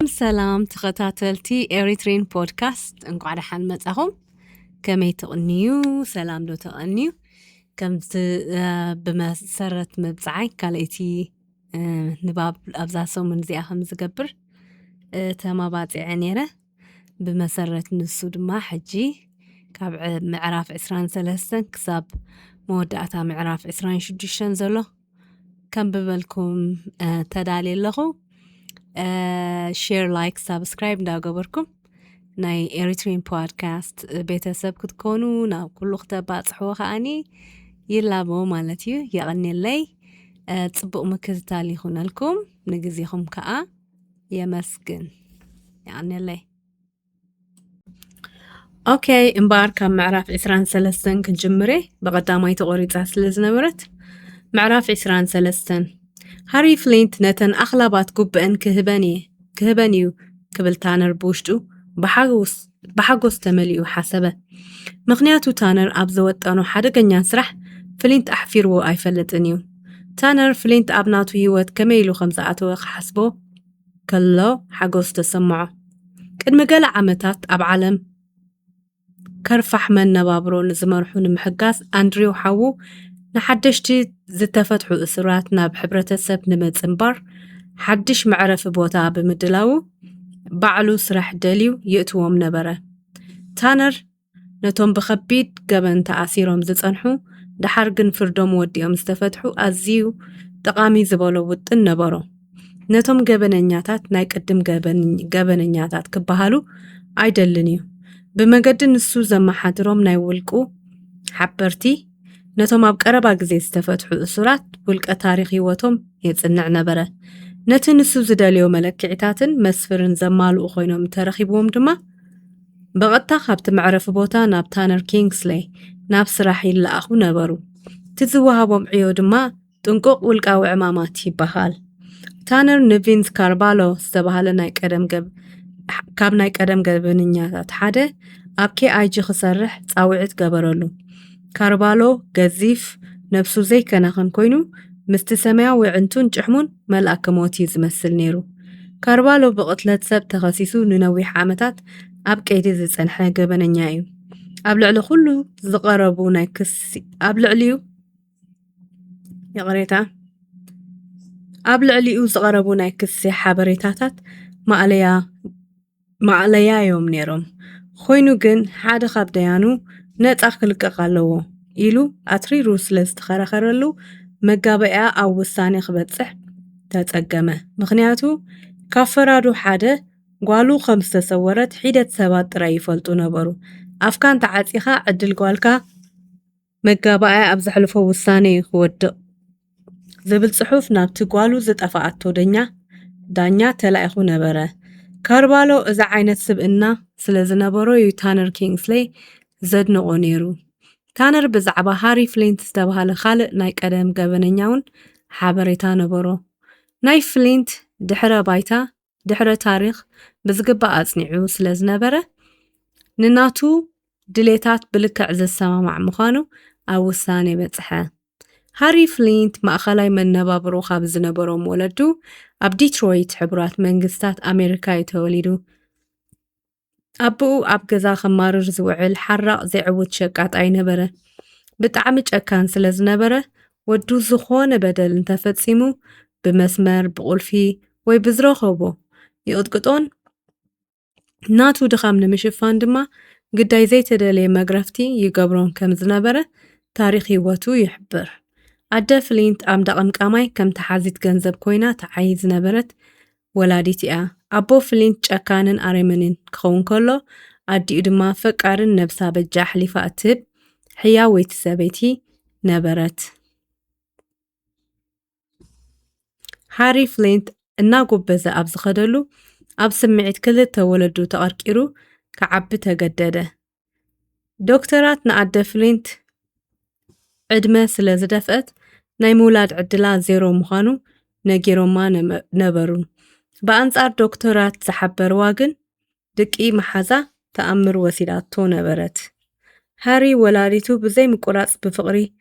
سلام تخطاتلتي إريترين بودكاست انقعد حن متأهم كمي تغنيو سلام دو تغنيو كم بمسرة مبزعي كاليتي نباب أبزاسو من زياهم زقبر تما باتي عنيرة بمسرة نسود ما حجي كاب معراف عسران سلسن كساب مودعتا معراف عسران شدشن زلو كم ببالكم تدالي اللغو share like subscribe دا قبركم ناي إريترين بودكاست بيتسب كتكونوا نا كل اختبات حوخ أني يلابو مالتيو يغني اللي تصبقوا مكتالي خونا لكم نجزيكم كأ يمسكن يعني اللي أوكي إمبار كان معرف عسران سلسن كنجمري بقدامي تغوري تاسلز نبرت معرف عسران سلسن هاري فلينت نتن أخلابات قبئن كهبانيو كبل تانر بوشتو بحاقوس تمليو حسبه مغنياتو تانر أبزوت أنو حدقن ينسرح فلينت أحفيرو أي فلتنيو تانر فلينت أبناتو يوت كميلو خمساتو حسبو كلو حاقوس تسمعو كد مقال عمتات أب عالم كرفح من نبابرو نزمرحون محقاس أندريو حاو نحدشتي زتفتحو إسراتنا بحبرة السب نمت إمبار حدش معرف بوتا بمدلاو بعلو سرح دليو يأتوهم نبرة تانر نتوم بخبيد قبن تأثيرهم زتنحو دحرقن فردوم وديهم استفتحو أزيو تقامي زبالو ودن نبرو نتوم قبننياتات نايك قدم قبننياتات كبهالو عيدلنيو بمقدن السو زما حدروم نايولقو حبرتي نتوم أبقربا قزي استفتحو أسرات ولقى تاريخ هيوتهم يتصنع نبرة نتنسو زداليو ملكعتاتن مسفرن زمالو أخوينهم ترخيبهم دما بغطا خابت معرف بوتا ناب تانر كينغسلي ناب سراحي لأخو نبرو تزوهابهم عيو دما تنقوق ولقاو عمامات يبهال تانر نفينز كاربالو استبهال نايك كاب نايك أدم قبنياتات حادة أبكي آيجي خسرح تاوعت قبرلو كاربالو قزيف نفسو زي كناخن كوينو مستسمع وعنتون جحمون ملأك موتي زمثل نيرو كاربالو بقتلت سب تخصيصو ننويح عامتات أبكيتي زيسانحا قبننيايو أبلعلو خلو زقربو نايكسي أبلعليو يغريتا أبلعليو زقربو نايكسي حابريتاتات ما عليا يوم نيروم خوينو جن حاد خاب ديانو نتأخلق قالوا إلو أتريرو سلست خرخرلو مقابئة أو وساني خبتصح تتأقمه مخنياتو كافرادو حادة قالو 5 سورت حيدة سبات رأي فلتو نبرو أفكان تعاتيخا عدل قوالكا مقابئة أبزحلفو وساني خود زبل صحوف نابتو قالو زت أفاعتو دانيا تلايخو نبره كاربالو إذا عينت سبقنا سلز نبرو يو تانر كينغسلي زد نقو نيرو تانر بزعبا هاري فلينت استبهال خالق نايك أدم قبننياون حابريتا نبرو ناي فلينت دحرة بايتا دحرة تاريخ بزقبا أصنعو سلز نبره نناتو دليتات بلكع زسما مع مخانو أو الثاني بتحا هاري فلينت ما أخلاي من نبابرو خابز نبرو مولدو أب ديترويت حبرات منقستات أمريكا يتوليدو أبو أب جزا خمارر زوعل حرق زي عود شقات أي نبرة بتعمج أكان سلز نبرة ودو زخون بدل انتفتسيمو بمسمر بقولفي ويبزرخوبو يقطقطون ناتو دخام نمشفان دما قداي زي تدالي مقرفتي يقبرون كم زنبرة تاريخي واتو يحبر عدا فلينت أم دقم كاماي كم تحازيت جنزب كوينة تعيز نبرت ولاديتي أبو فلينت شاكانن أريمنين كون كله عدي دما فكارن نبسا بجاح لي فأتب حياويت سابيتي نبرت هاري فلينت الناقب بزا أبز خدلو أب سمعت كل تولدو تقركيرو كعب تجدده دكتورات نعد فلينت عدمة سلازدفت ناي مولاد عدلا زيرو مخانو نجيرو ما نبرو بأنصار دكتورات زحبر واجن دقي محزة تأمر وسيلاتو نبرت هاري ولاديتو بزي مقراص بفقري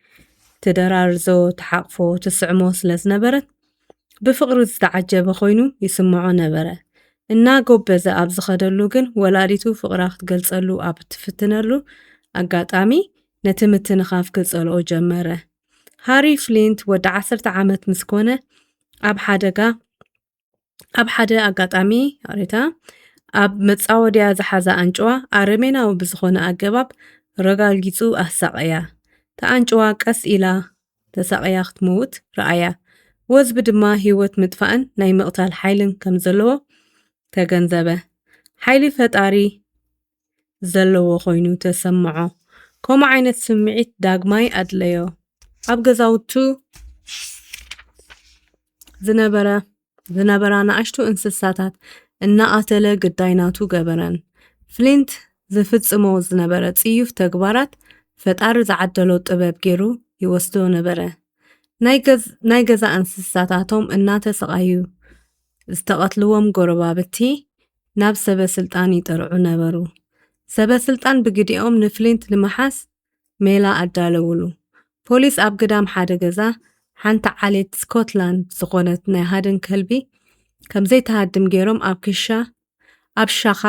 تدرارزو تحقفو تسعمو سلز نبرت بفقر ዝተዓጀበ ኮይኑ ይስምዖ ነበረ እናጎበዘ ኣብ ዝኸደሉ ግን ወላዲቱ ፍቕራ ክትገልጸሉ ኣብ እትፍትነሉ ኣጋጣሚ ነቲ ምትንኻፍ ክጸልኦ ጀመረ። ሃሪ ፍሊንት ወዲ 10 ዓመት ምስ ኮነ ኣብ ሓደ ኣጋጣሚ ኣብ መጻወድያ ዝሓዛ ኣንጭዋ ኣረሜናዊ ብዝኾነ ኣገባብ ረጋጊጹ ኣሳቐያ። ተኣንጭዋ ቀስ ኢላ ተሳቐያ ክትመውት ረኣያ። ወዝቢ ድማ ህይወት ምጥፋእን ናይ ምቕታል ሓይልን ከም ዘለዎ ተገንዘበ። ሓይሊ ፈጣሪ ዘለዎ ኮይኑ ተሰምዖ። ከምኡ ዓይነት ስምዒት ዳግማይ ኣድለዮ። ኣብ ገዛውቱ ዝነበራ ንኣሽቱ እንስሳታት እናቐተለ ግዳይናቱ ገበረን። ፍሊንት ዝፍጽሞ ዝነበረ ጽዩፍ ተግባራት ፈጣሪ ዝዓደሎ ጥበብ ገይሩ ይወስዶ ነበረ። ናይ ገዛ እንስሳታቶም እናተሰቓዩ ዝተቐትልዎም ጎረባብቲ ናብ ሰበ ስልጣን ይጠርዑ ነበሩ። ሰበ ስልጣን ብግዲኦም ንፍሊንት ንምሓስ ሜላ ኣዳለውሉ። ፖሊስ ኣብ ግዳም ሓደ ገዛ ሓንቲ ዓሌት ስኮትላንድ ዝኾነት ናይ ሃድን ከልቢ ከም ዘይተሃድም ገይሮም ኣብ ሻኻ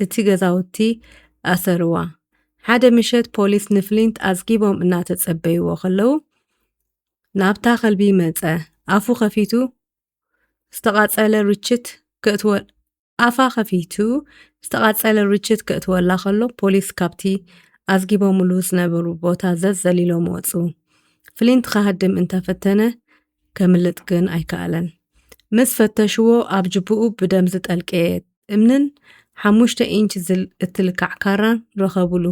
እቲ ገዛውቲ ኣሰርዋ። ሓደ ምሸት ፖሊስ ንፍሊንት ኣዝጊቦም እናተጸበይዎ ኸለዉ ናብታ ከልቢ መጸ። ኣፉ ኸፊቱ ዝተቓጸለ ርችት ክእትወላ ኸሎ ፖሊስ ካብቲ ኣዝጊቦምሉ ዝነበሩ ቦታ ዘሊሎም ወፁ። ፍሊንት ክሃድም እንተፈተነ ከምልጥ ግን ኣይከኣለን። ምስ ፈተሽዎ ኣብ ጅብኡ ብደም ዝጠልቀየ እምንን 5 ኢንች እትልካዕ ካራን ረኸቡሉ።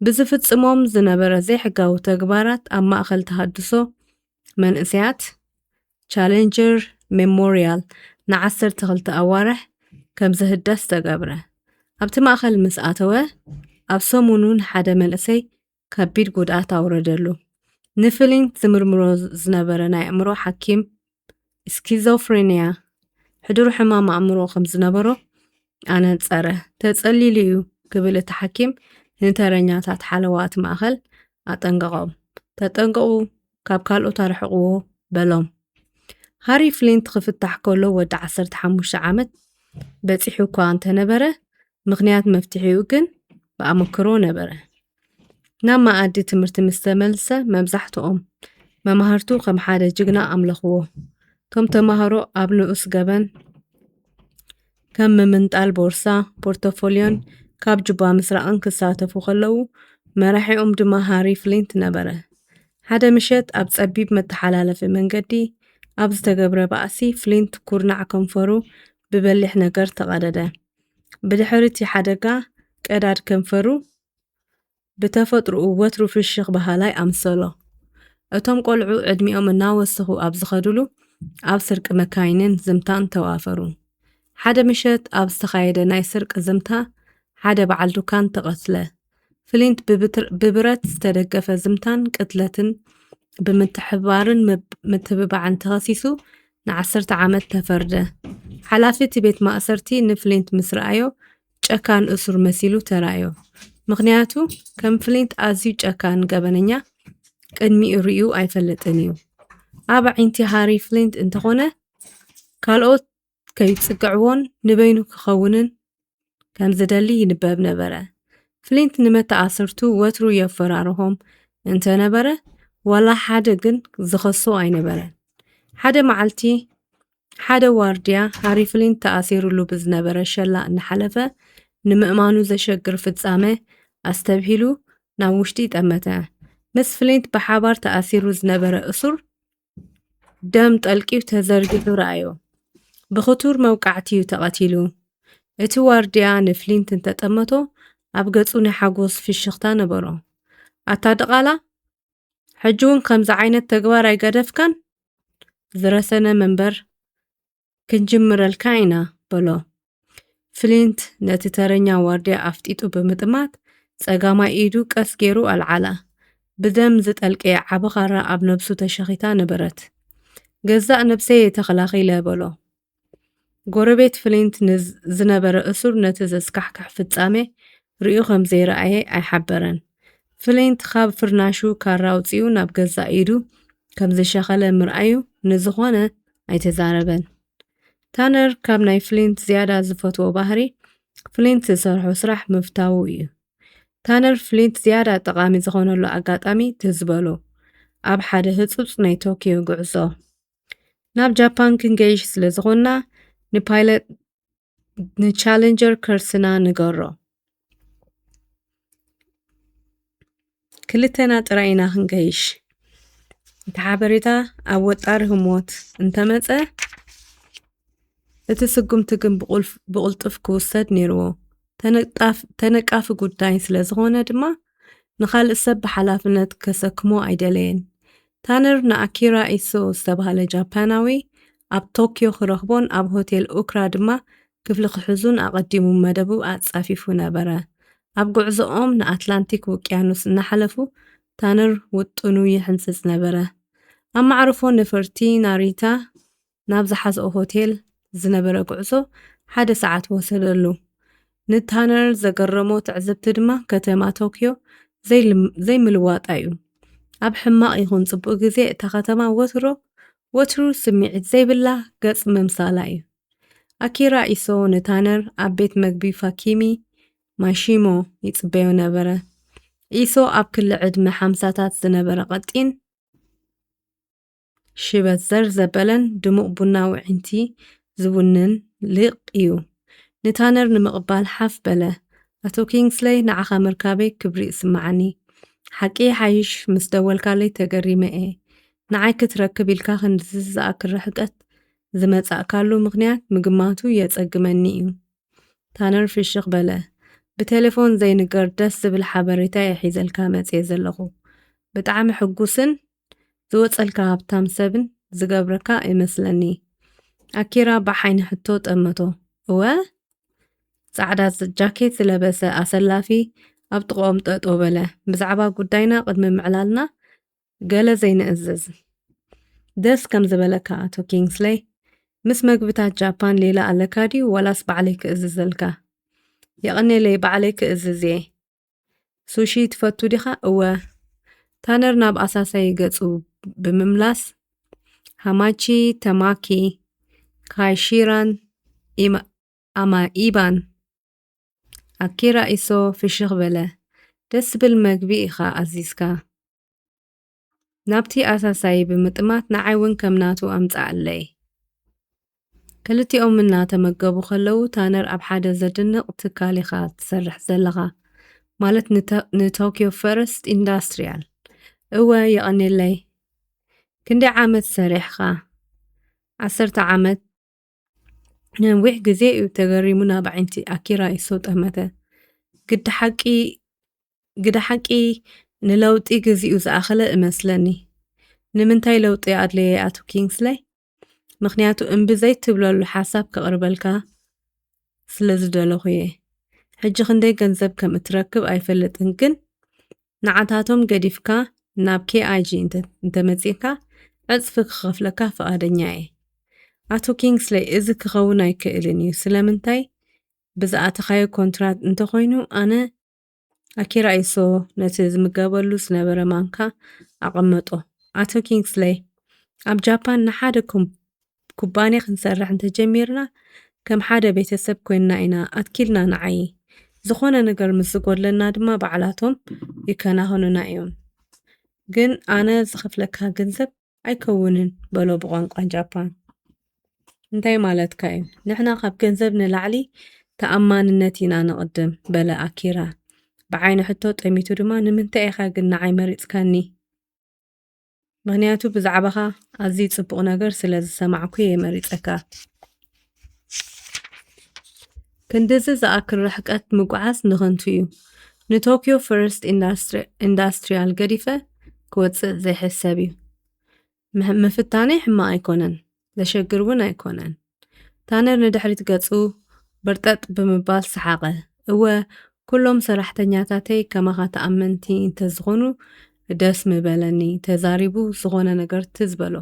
ብዝፍጽሞም ዝነበረ ዘይሕጋዊ ተግባራት ኣብ ማእኸል ተሃድሶ መንእሰያት ቻሌንጀር ሜሞሪያል ን12 ኣዋርሕ ከም ዝህደስ ተገብረ። ኣብቲ ማእኸል ምስ ኣተወ ኣብ ሰሙኑን ሓደ መንእሰይ ከቢድ ጉድኣት ኣውረደሉ። ንፍሊንት ዝምርምሮ ዝነበረ ናይ ኣእምሮ ሓኪም ስኪዞፍሬንያ ሕዱር ሕማም ኣእምሮ ከም ዝነበሮ ኣነጸረ። ተጸሊሉ እዩ ክብል እቲ ሓኪም ንተረኛታት ሓለዋት ማእኸል ኣጠንቀቖም። ተጠንቀቑ፣ ካብ ካልኦት ኣርሕቕዎ በሎም። ሃሪ ፍሊንት ክፍታሕ ከሎ ወዲ 15 ዓመት በፂሑ እኳ እንተነበረ ምኽንያት መፍትሒኡ ግን ብኣመክሮ ነበረ። ናብ መኣዲ ትምህርቲ ምስ ተመልሰ መብዛሕትኦም መምሃርቱ ከም ሓደ ጅግና ኣምለኽዎ። እቶም ተምሃሮ ኣብ ንኡስ ገበን ከም ምምንጣል ቦርሳ ፖርቶፎልዮን ካብ ጅባ ምስራቕን ክሳተፉ ኸለዉ መራሒኦም ድማ ሃሪ ፍሊንት ነበረ። ሓደ ምሸት ኣብ ጸቢብ መተሓላለፊ መንገዲ ኣብ ዝተገብረ ባእሲ ፍሊንት ኩርናዕ ከንፈሩ ብበሊሕ ነገር ተቐደደ። ብድሕሪ እቲ ሓደጋ ቀዳድ ከንፈሩ ብተፈጥሮኡ ወትሩ ፍሽኽ ባህላይ ኣምሰሎ። እቶም ቆልዑ ዕድሚኦም እናወስኹ ኣብ ዝኸድሉ ኣብ ስርቂ መካይንን ዝምታን ተዋፈሩ። ሓደ ምሸት ኣብ ዝተኻየደ ናይ ስርቂ ዝምታ ሓደ በዓል ዱካን ተቐትለ። ፍሊንት ብብረት ዝተደገፈ ዝምታን ቅትለትን ብምትሕብባርን ምትብባዕን ተኸሲሱ ን10 ዓመት ተፈርደ። ሓላፊ እቲ ቤት ማእሰርቲ ንፍሊንት ምስ ረኣዮ ጨካን እሱር መሲሉ ተራእዮ። ምኽንያቱ ከም ፍሊንት ኣዝዩ ጨካን ገበነኛ ቅድሚኡ ርዩ ኣይፈለጥን እዩ። ኣብ ዓይንቲ ሃሪ ፍሊንት እንተኾነ ካልኦት ከይጽግዕዎን ንበይኑ ክኸውንን ከም ዝደሊ ይንበብ ነበረ። ፍሊንት ንመተኣስርቱ ወትሩ የፈራርሆም እንተነበረ ዋላ ሓደ ግን ዝኸሶ ኣይነበረን። ሓደ መዓልቲ ሓደ ዋርድያ ሃሪ ፍሊንት ተኣሲሩሉ ብዝነበረ ሸላ እናሓለፈ ንምእማኑ ዘሸግር ፍጻመ ኣስተብሂሉ ናብ ውሽጢ ጠመተ። ምስ ፍሊንት ብሓባር ተኣሲሩ ዝነበረ እሱር ደም ጠልቂው ተዘርጊሑ ረኣዮ። ብኽቱር መውቃዕቲዩ ተቐቲሉ። እቲ ዋርድያ ንፍሊንት እንተጠመቶ ኣብ ገጹ ናይ ሓጎስ ፍሽኽታ ነበሮ። ኣታደቓላ ሕጂ እውን ከምዚ ዓይነት ተግባር ኣይገደፍካን? ዝረሰነ መንበር ክንጅምረልካ ኢና በሎ። ፍሊንት ነቲ ተረኛ ዋርድያ ኣፍጢጡ ብምጥማት ጸጋማይ ኢዱ ቀስ ገይሩ ኣልዓላ። ብደም ዝጠልቀየ ዓቢ ኻራ ኣብ ነብሱ ተሸኺታ ነበረት። ገዛእ ነብሰይ የተኸላኺለ በሎ። ጎረቤት ፍሊንት ዝነበረ እሱር ነቲ ዘስካሕክሕ ፍጻሜ ርዩ ከም ዘይረኣየ ኣይሓበረን። ፍሊንት ካብ ፍርናሹ ካራ ኣውፂኡ ናብ ገዛእ ኢዱ ከም ዝሸኸለ ምርኣዩ ንዝኾነ ኣይተዛረበን። ታነር ካብ ናይ ፍሊንት ዝያዳ ዝፈትዎ ባህሪ ፍሊንት ዝሰርሖ ስራሕ ምፍታው እዩ። ታነር ፍሊንት ዝያዳ ጠቓሚ ዝኾነሉ ኣጋጣሚ ትዝበሎ ኣብ ሓደ ህጹጽ ናይ ቶኪዮ ጉዕዞ ናብ ጃፓን ክንገይሽ ስለ ዝኾንና ንፓይለት ንቻሌንጀር ከርስና ንገሮ ክልተና ጥራይ ኢና ክንገይሽ እቲ ሓበሬታ ኣብ ወጣሪ ህሞት እንተመፀ እቲ ስጉምቲ ግን ብቕልጡፍ ክውሰድ ነይርዎ ተነቃፊ ጉዳይ ስለ ዝኾነ ድማ ንኻልእ ሰብ ብሓላፍነት ከሰክሞ ኣይደለየን። ታነር ንኣኪራ ኢሶ ዝተባህለ ጃፓናዊ ኣብ ቶኪዮ ክረኽቦን ኣብ ሆቴል ኡክራ ድማ ክፍሊ ክሕዙን ኣቐዲሙ መደቡ ኣጻፊፉ ነበረ። ኣብ ጉዕዞኦም ንኣትላንቲክ ውቅያኖስ እናሓለፉ ታነር ውጥኑ ይሕንጽጽ ነበረ። ኣብ ማዕርፎ ነፈርቲ ናሪታ ናብ ዝሓዝኦ ሆቴል ዝነበረ ጉዕዞ 1 ሰዓት ወሰደሉ። ንታነር ዘገረሞ ትዕዝብቲ ድማ ከተማ ቶኪዮ ዘይምልዋጣ እዩ። ኣብ ሕማቕ ይኹን ጽቡቕ ግዜ እታ ከተማ ወትሩ ስምዒት ዘይብላ ገጽ ምምሳላ እዩ። ኣኪራ ኢሶ ንታነር ኣብ ቤት መግቢ ፋኪሚ ማሺሞ ይጽበዮ ነበረ። ኢሶ ኣብ ክሊ ዕድመ 50ታት ዝነበረ ቀጢን ሽበት ዘርዘበለን ድሙቕ ቡናዊ ዕንቲ ዝውንን ልቕ እዩ። ንታነር ንምቕባል ሓፍ በለ። ኣቶ ኪንግስለይ ንዓኻ ምርካበይ ክብሪ ይስምዓኒ። ሓቂ ሓይሽ ምስ ደወልካለይ ተገሪመ እየ። ንዓይ ክትረክብ ኢልካ ክንድዚ ዝኣክል ርሕቀት ዝመጻእካሉ ምኽንያት ምግማቱ የጸግመኒ እዩ። ታነር ፍሽኽ በለ። ብቴሌፎን ዘይንገር ደስ ዝብል ሓበሬታ የሒዘልካ መጽየ ዘለኹ። ብጣዕሚ ሕጉስን ዝወጸልካ ሃብታም ሰብን ዝገብረካ ይመስለኒ። ኣኪራ ብሓይኒ ሕቶ ጠመቶ። እወ ጻዕዳ ጃኬት ዝለበሰ ኣሰላፊ ኣብ ጥቕኦም ጠጠው በለ። ብዛዕባ ጉዳይና ቅድሚ ምዕላልና ገለ ዘይንእዝዝ ደስ ከም ዝበለካ ኣቶ ኪንግስለይ ምስ መግብታት ጃፓን ሌላ ኣለካ ድዩ ወላስ ባዕለይ ክእዝዘልካ? የቐኒለይ ባዕለይ ክእዝዝ እየ። ሱሺ ትፈቱ ዲኻ? እወ ታነር ናብ ኣሳሳይ ገጹ ብምምላስ ሃማቺ ተማኪ ካይሺራን ኢባን ኣኪራ ኢሶ ፍሽኽ በለ። ደስ ዝብል መግቢ ኢኻ ኣዚዝካ። ናብቲ ኣሳሳይ ብምጥማት ንዓይ እውን ከም ናቱ ኣምጻኣለይ። ክልቲኦም እናተመገቡ ከለዉ ታነር ኣብ ሓደ ዘድንቕ ትካል ኢኻ ትሰርሕ ዘለኻ ማለት ንቶኪዮ ፈረስት ኢንዳስትሪያል። እወ የቐኒለይ። ክንደይ ዓመት ሰሪሕኻ? 10 ዓመት። ነዊሕ ግዜ እዩ ተገሪሙ ናብ ዓይንቲ ኣኪራ ኢሶ ጠመተ። ግዳ ሓቂ ንለውጢ ግዚኡ ዝኣኸለ እመስለኒ። ንምንታይ ለውጢ ኣድለየ ኣቶ ኪንግስለይ? ምኽንያቱ እምቢ ዘይትብለሉ ሓሳብ ከቕርበልካ ስለ ዝደለኹ እየ። ሕጂ ክንደይ ገንዘብ ከም እትረክብ ኣይፈልጥን፣ ግን ንዓታቶም ገዲፍካ ናብ KIG እንተመጺእካ ዕጽፊ ክኸፍለካ ፈቓደኛ እየ። ኣቶ ኪንግስለይ እዚ ክኸውን ኣይክእልን እዩ። ስለምንታይ? ብዝኣተኻዮ ኮንትራት እንተኾይኑ ኣነ ኣኪራ ኢሶ ነቲ ዝምገበሉ ዝነበረ ማንካ ኣቐመጦ። ኣቶ ኪንግስለይ ኣብ ጃፓን ንሓደ ኩባንያ ክንሰርሕ እንተጀሚርና ከም ሓደ ቤተሰብ ኮይንና ኢና ኣትኪልና ንዓይ ዝኾነ ነገር ምስ ዝጎድለና ድማ ባዕላቶም ይከናኸኑና እዮም። ግን ኣነ ዝኸፍለካ ገንዘብ ኣይከውንን በሎ ብቋንቋ ጃፓን። እንታይ ማለትካ እዩ? ንሕና ካብ ገንዘብ ንላዕሊ ተኣማንነት ኢና ንቕድም በለ ኣኪራ ብዓይኒ ሕቶ ጠሚቱ ድማ ንምንታይ ኢኻ ግን ንዓይ መሪፅካኒ? ምክንያቱ ብዛዕባኻ ኣዝዩ ጽቡቕ ነገር ስለ ዝሰማዕኩ እየ መሪፀካ። ክንድዚ ዝኣክል ርሕቀት ምጉዓዝ ንኸንቱ እዩ። ንቶኪዮ ፈርስት ኢንዳስትሪያል ገዲፈ ክወፅእ ዘይሕሰብ እዩ። ምፍታነይ ሕማቕ ኣይኮነን፣ ዘሸግር እውን ኣይኮነን። ታነር ንድሕሪት ገጹ በርጠጥ ብምባል ሰሓቐ። እወ ኩሎም ሰራሕተኛታተይ ከማኻ ተኣመንቲ እንተዝኾኑ ደስ ምበለኒ። ተዛሪቡ ዝኾነ ነገር ትዝበሎ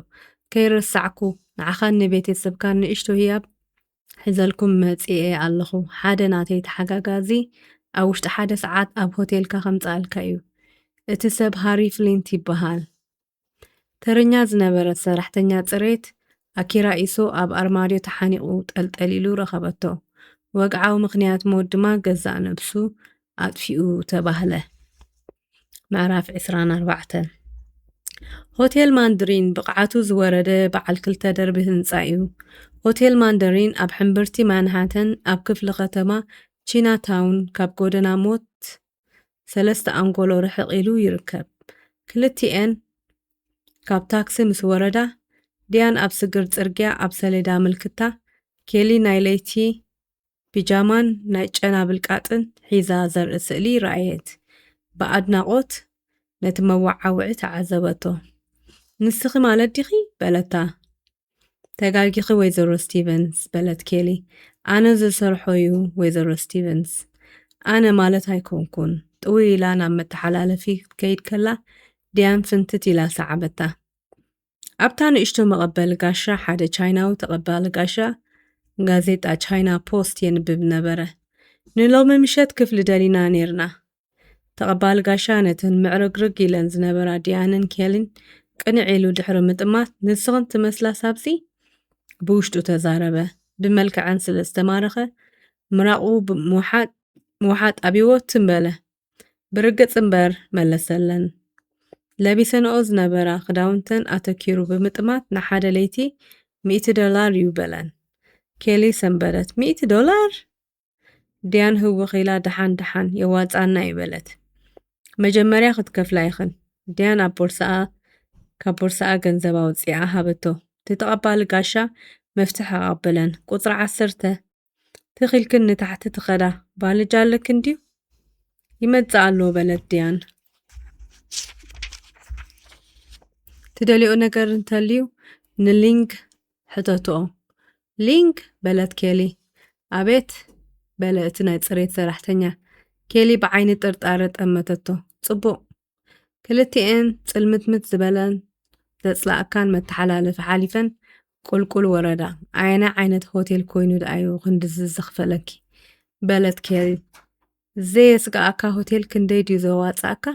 ከይረሳዕኩ ንዓኻ ንቤተሰብካ ንእሽቶ ህያብ ሒዘልኩም መጺአ ኣለኹ። ሓደ ናተይ ተሓጋጋዚ ኣብ ውሽጢ 1 ሰዓት ኣብ ሆቴልካ ከምፃልካ እዩ። እቲ ሰብ ሃሪ ፍሊንት ይበሃል። ተረኛ ዝነበረት ሰራሕተኛ ጽሬት ኣኪራኢሶ ኣብ ኣርማድዮ ተሓኒቑ ጠልጠሊሉ ረኸበቶ። ወግዓዊ ምኽንያት ሞት ድማ ገዛእ ነብሱ ኣጥፊኡ ተባህለ። ምዕራፍ 24 ሆቴል ማንደሪን ብቕዓቱ ዝወረደ በዓል 2 ደርቢ ህንጻ እዩ። ሆቴል ማንደሪን ኣብ ሕምብርቲ ማንሃተን ኣብ ክፍሊ ከተማ ቺናታውን ካብ ጎደና ሞት 3 ኣንጎሎ ርሕቕ ኢሉ ይርከብ። ክልቲአን ካብ ታክሲ ምስ ወረዳ ድያን ኣብ ስግር ጽርግያ ኣብ ሰሌዳ ምልክታ ኬሊ ናይ ለይቲ ፒጃማን ናይ ጨና ብልቃጥን ሒዛ ዘርኢ ስእሊ ረኣየት። ብኣድናቖት ነቲ መወዓውዒ ተዓዘበቶ። ንስኺ ማለት ዲኺ በለታ። ተጋጊኺ ወይዘሮ ስቲቨንስ በለት ኬሊ። ኣነ ዝሰርሖ እዩ ወይዘሮ ስቲቨንስ። ኣነ ማለት ኣይኮንኩን። ጥውይ ኢላ ናብ መተሓላለፊ ከይድ ከላ ድያን ፍንትት ኢላ ሰዓበታ። ኣብታ ንእሽቶ መቐበሊ ጋሻ ሓደ ቻይናዊ ተቐባሊ ጋሻ ጋዜጣ ቻይና ፖስት የንብብ ነበረ። ንሎሚ ምሸት ክፍሊ ደሊና ነርና። ተቐባሊ ጋሻ ነተን ምዕርግርግ ኢለን ዝነበራ ድያንን ኬሊን ቅንዕ ኢሉ ድሕሪ ምጥማት ንስኽን ትመስላ ሳብሲ ብውሽጡ ተዛረበ። ብመልክዐን ስለ ዝተማረኸ ምራቑ ምውሓጥ ኣብይዎ ትንበለ ብርግጽ እምበር መለሰለን። ለቢሰንኦ ዝነበራ ክዳውንተን ኣተኪሩ ብምጥማት ንሓደ ለይቲ $100 እዩ በለን። ኬሊ ሰንበለት $100? ድያን ህውኽ ኢላ ድሓን ድሓን የዋፃና ይበለት። መጀመርያ ክትከፍላ ይኽን። ድያን ካብ ቦርሳኣ ገንዘብ ኣውፂኣ ሃበቶ። ተተቐባሊ ጋሻ መፍትሕ ኣቐበለን። ቁፅሪ 10 ትኺልክን ንታሕቲ ትኸዳ ባልጃ ኣለክን ድዩ? ይመጽእ ኣሎ በለት ድያን። ትደሊኦ ነገር እንተልዩ ንሊንግ ሕተትኦ። ሊንግ በለት ኬሊ። ኣቤት በለ እቲ ናይ ጽሬት ሰራሕተኛ። ኬሊ ብዓይኒ ጥርጣረ ጠመተቶ። ጽቡቕ። ክልቲአን ጽልምትምት ዝበለን ዘጽላእካን መተሓላለፊ ሓሊፈን ቁልቁል ወረዳ። ኣየና ዓይነት ሆቴል ኮይኑ ድኣዩ ክንድዚ ዝኽፈለኪ በለት ኬሊ። ዘየስጋኣካ ሆቴል ክንደይ ድዩ ዘዋፅኣካ?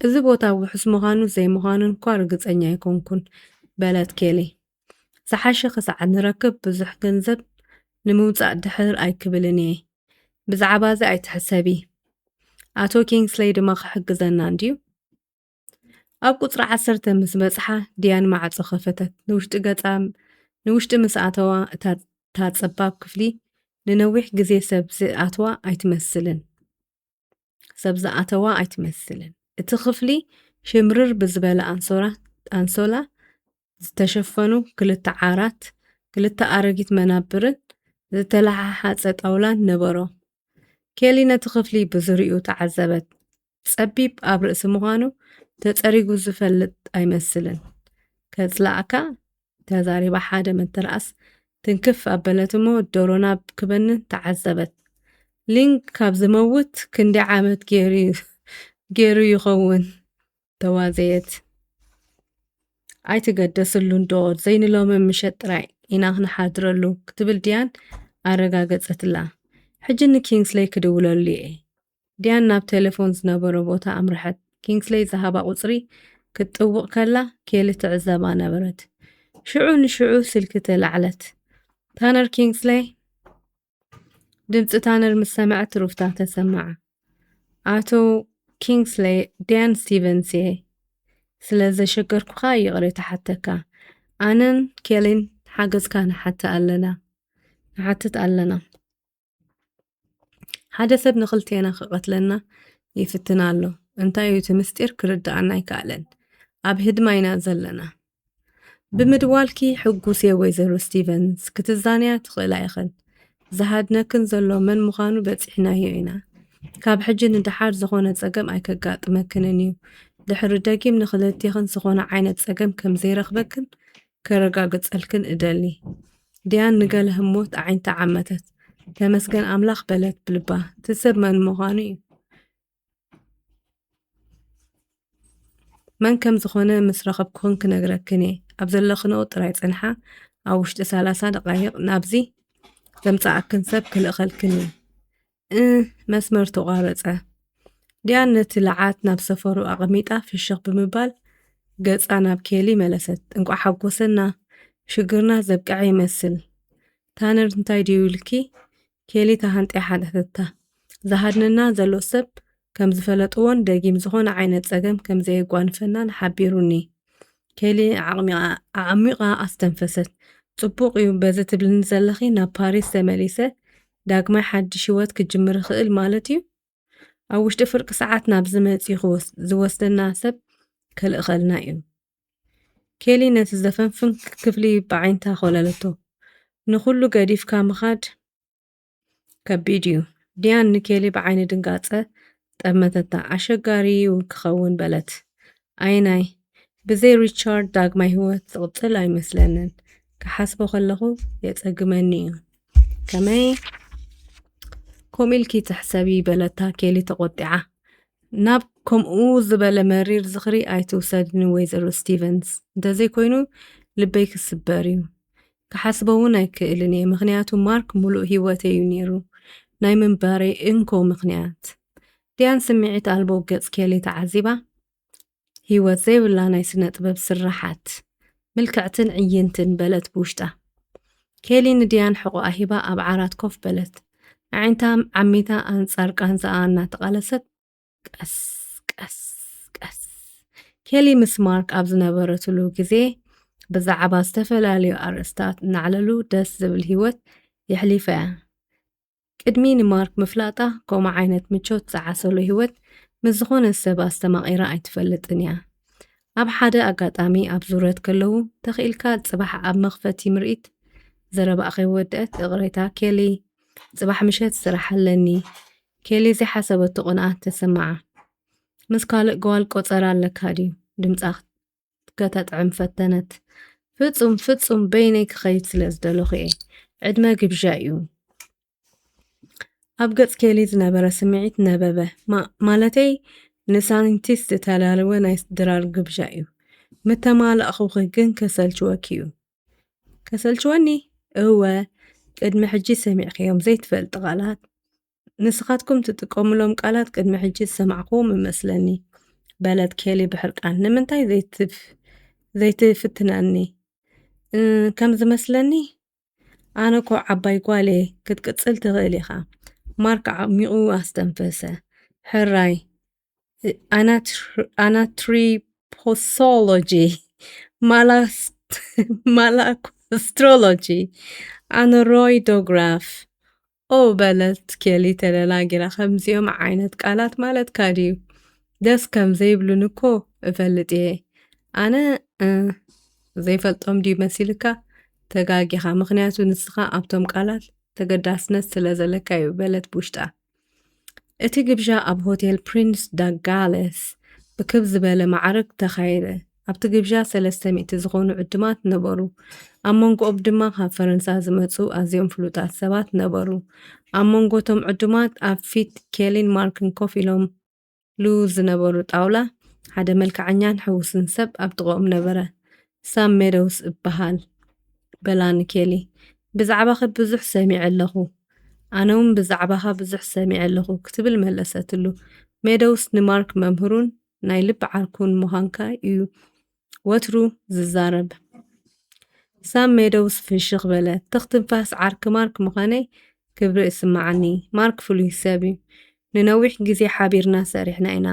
እዚ ቦታ ውሕስ ምዃኑ ዘይምዃኑን እኳ ርግጸኛ ኣይኮንኩን በለት ኬሊ። ዝሓሸ ክሳዕ ንረክብ ብዙሕ ገንዘብ ንምውፃእ ድሕር ኣይክብልን እየ። ብዛዕባ እዚ ኣይትሕሰቢ። ኣቶ ኪንግስሌይ ድማ ክሕግዘና እንድዩ? ኣብ ቁፅሪ 10 ምስ በጽሓ ድያን ማዕጾ ኸፈተት። ንውሽጢ ምስ ኣተዋ እታ ጸባብ ክፍሊ ንነዊሕ ግዜ ሰብ ዝኣተዋ ኣይትመስልን። እቲ ክፍሊ ሽምርር ብዝበለ ኣንሶላ ዝተሸፈኑ ክልተ ዓራት፣ ክልተ ኣረጊት መናብርን ዝተለሓሓፀ ጣውላን ነበሮ። ኬሊ ነቲ ክፍሊ ብዝሪኡ ተዓዘበት። ጸቢብ ኣብ ርእሲ ምዃኑ ተጸሪጉ ዝፈልጥ ኣይመስልን። ከጽላእካ ተዛሪባ ሓደ መተረኣስ ትንክፍ ኣበለት እሞ ደሮ ናብ ክበንን ተዓዘበት። ሊንግ ካብ ዝመውት ክንዲ ዓመት ገይሩ ይኸውን ተዋዘየት። ኣይትገደስሉን ዶ ዘይንሎሚ ምሸጥ ጥራይ ኢና ክንሓድረሉ ክትብል ድያን ኣረጋገጸትላ። ሕጂ ንኪንግስሌይ ክድውለሉ እየ። ድያን ናብ ቴሌፎን ዝነበሮ ቦታ ኣምርሐት። ኪንግስሌይ ዝሃባ ቁፅሪ ክትጥውቕ ከላ ኬሊ ትዕዘባ ነበረት። ሽዑ ንሽዑ ስልኪ ተላዕለት። ታነር ኪንግስሌይ። ድምፂ ታነር ምስ ሰምዐት ሩፍታ ተሰማዐ። ኣቶ ኪንግስሌይ ድያን ስቲቨንስ እየ። ስለ ዘሸገርኩኻ ይቕሪ ተሓተካ። ኣነን ኬሊን ሓገዝካ ንሓትት ኣለና። ሓደ ሰብ ንኽልቴና ክቐትለና ይፍትና ኣሎ። እንታይ እዩ እቲ ምስጢር ክርዳኣና ኣይከኣለን። ኣብ ህድማ ኢና ዘለና። ብምድዋልኪ ሕጉስ እየ ወይዘሮ ስቲቨንስ። ክትዛንያ ትኽእላ ኢኽን። ዝሃድነክን ዘሎ መን ምዃኑ በፂሕናዮ ኢና። ካብ ሕጂ ንድሓር ዝኾነ ጸገም ኣይከጋጥመክንን እዩ። ድሕሪ ደጊም ንኽልቲኽን ዝኾነ ዓይነት ጸገም ከም ዘይረኽበክን ከረጋግጸልክን እደሊ። ድያን ንገለ ህሞት ዓይንታ ዓመተት። ተመስገን ኣምላኽ በለት ብልባ። ትሰብ መን ምዃኑ እዩ መን ከም ዝኾነ ምስ ረኸብክን ክነግረክን እየ። ኣብ ዘለኽንኦ ጥራይ ጽንሓ ኣብ ውሽጢ 30 ደቓይቕ ናብዚ ዘምጽኣክን ሰብ ክልእኸልክን እዩ። መስመር ተቋረጸ። ድያን ነቲ ለዓት ናብ ሰፈሩ ኣቐሚጣ ፍሽኽ ብምባል ገጻ ናብ ኬሊ መለሰት። እንቋ ሓጎሰና ሽግርና ዘብቃዕ ይመስል። ታነር እንታይ ድዩ ኢልኪ? ኬሊ ተሃንጢያ ሓደተታ። ዝሃድነና ዘሎ ሰብ ከም ዝፈለጥዎን ደጊም ዝኾነ ዓይነት ፀገም ከም ዘየጓንፈናን ሓቢሩኒ። ኬሊ ዓሚቓ ኣስተንፈሰት። ጽቡቕ እዩ በዚ ትብልኒ ዘለኺ ናብ ፓሪስ ተመሊሰ ዳግማይ ሓድሽ ህይወት ክጅምር ይኽእል ማለት እዩ? ኣብ ውሽጢ ፍርቂ ሰዓት ናብ ዝመጽእ ዝወስደና ሰብ ከልእኸልና እዩ። ኬሊ ነቲ ዘፈንፍን ክፍሊ ብዓይንታ ኸለለቶ። ንኹሉ ገዲፍካ ምኻድ ከቢድ እዩ። ዲያን ንኬሊ ብዓይኒ ድንጋጸ ጠመተታ። ኣሸጋሪ ክኸውን በለት። ኣይናይ ብዘይ ሪቻርድ ዳግማይ ህይወት ዝቕጽል ኣይመስለንን። ክሓስቦ ከለኹ የጸግመኒ እዩ። ከመይ ከምኡ ኢልኪ ትሕሰቢ በለታ ኬሊ ተቖጢዓ። ናብ ከምኡ ዝበለ መሪር ዝኽሪ ኣይትውሰድኒ ወይዘሮ ስቲቨንስ። እንተዘይኮይኑ ልበይ ክስበር እዩ። ክሓስቦ እውን ኣይክእልን እየ። ምኽንያቱ ማርክ ሙሉእ ህይወት እዩ ነይሩ። ናይ ምንባረይ እንኮ ምኽንያት። ዲያን ስምዒት ኣልቦ ገጽ ኬሊ ተዓዚባ ህይወት ዘይብላ ናይ ስነ ጥበብ ስራሓት ምልክዕትን ዕይንትን በለት ብውሽጣ። ኬሊ ንድያን ሕቑኣ ሂባ ኣብ ዓራት ኮፍ በለት። ኣዒንታ ዓሚታ ኣንጻር ቃንዛኣ እናተቓለሰት ቀስ ቀስ ቀስ። ኬሊ ምስ ማርክ ኣብ ዝነበረትሉ ግዜ ብዛዕባ ዝተፈላለዩ ኣርእስታት እናዕለሉ ደስ ዝብል ህይወት የሕሊፈ እያ። ቅድሚ ንማርክ ምፍላጣ ከምኡ ዓይነት ምቾት ዝዓሰሉ ህይወት ምስ ዝኾነ ሰብ ኣስተማቒራ ኣይትፈልጥን እያ። ኣብ ሓደ ኣጋጣሚ ኣብ ዙረት ከለዉ ተኽኢልካ ጽባሕ ኣብ መኽፈቲ ምርኢት ዘረባ ኸይወድአት እቕሬታ ኬሊ ጽባሕ ምሸት ስራሕ ኣለኒ። ኬሊ ዘይሓሰበቶ ቕንኣት ተሰማዓ። ምስ ካልእ ጓል ቆፀራ ኣለካ ድዩ? ድምፃ ከተጥዕም ፈተነት። ፍጹም በይነይ ክኸይድ ስለ ዝደለኹ እየ። ዕድመ ግብዣ እዩ። ኣብ ገጽ ኬሊ ዝነበረ ስምዒት ነበበ። ማለተይ ንሳይንቲስት ዝተዳለወ ናይ ድራር ግብዣ እዩ። ምተማላእኹኺ ግን ከሰልችወኪ እዩ። ከሰልችወኒ? እወ ቅድሚ ሕጂ ሰሚዕኽዮም ዘይትፈልጥ ቃላት። ንስኻትኩም ትጥቀሙሎም ቃላት ቅድሚ ሕጂ ዝሰማዕኽዎም ይመስለኒ በለት ኬሊ ብሕርቃን። ንምንታይ ዘይትፍትነኒ? ከም ዝመስለኒ ኣነ ኮ ዓባይ ጓል ክትቅጽል ትኽእል ኢኻ። ማርክ ዓሚቑ ኣስተንፈሰ። ሕራይ ኣናትሮፖሶሎጂ ማላኮስትሮሎጂ ኣነሮይዶግራፍ ኦ በለት ኬሊ ተደላጊራ። ከምዚኦም ዓይነት ቃላት ማለት ካድዩ ደስ ከም ዘይብሉን እኮ እፈልጥ እየ። ኣነ ዘይፈልጦም ድዩ መሲልካ ተጋጊኻ። ምኽንያቱ ንስኻ ኣብቶም ቃላት ተገዳስነት ስለ ዘለካ እዩ በለት ብውሽጣ። እቲ ግብዣ ኣብ ሆቴል ፕሪንስ ዳጋለስ ብክብ ዝበለ ማዕርግ ተኻይደ። ኣብቲ ግብዣ 300 ዝኾኑ ዕድማት ነበሩ። ኣብ መንጎኦም ድማ ካብ ፈረንሳ ዝመጹ ኣዝዮም ፍሉጣት ሰባት ነበሩ። ኣብ መንጎቶም ዕድማት ኣብ ፊት ኬሊን ማርክን ኮፍ ኢሎም ዝነበሩ ጣውላ ሓደ መልክዐኛን ሕውስን ሰብ ኣብ ጥቕኦም ነበረ። ሳም ሜዶውስ እበሃል በላኒ ኬሊ። ብዛዕባኺ ብዙሕ ሰሚዕ ኣለኹ። ኣነ እውን ብዛዕባኻ ብዙሕ ሰሚዕ ኣለኹ ክትብል መለሰትሉ። ሜዶውስ ንማርክ መምህሩን ናይ ልቢ ዓርኩን ምዃንካ እዩ ወትሩ ዝዛረብ። ሳም ሜዶውስ ፍሽኽ በለ። ትኽትንፋስ ዓርኪ ማርክ ምዃነይ ክብሪ ይስማዓኒ። ማርክ ፍሉይ ሰብ እዩ። ንነዊሕ ግዜ ሓቢርና ሰሪሕና ኢና።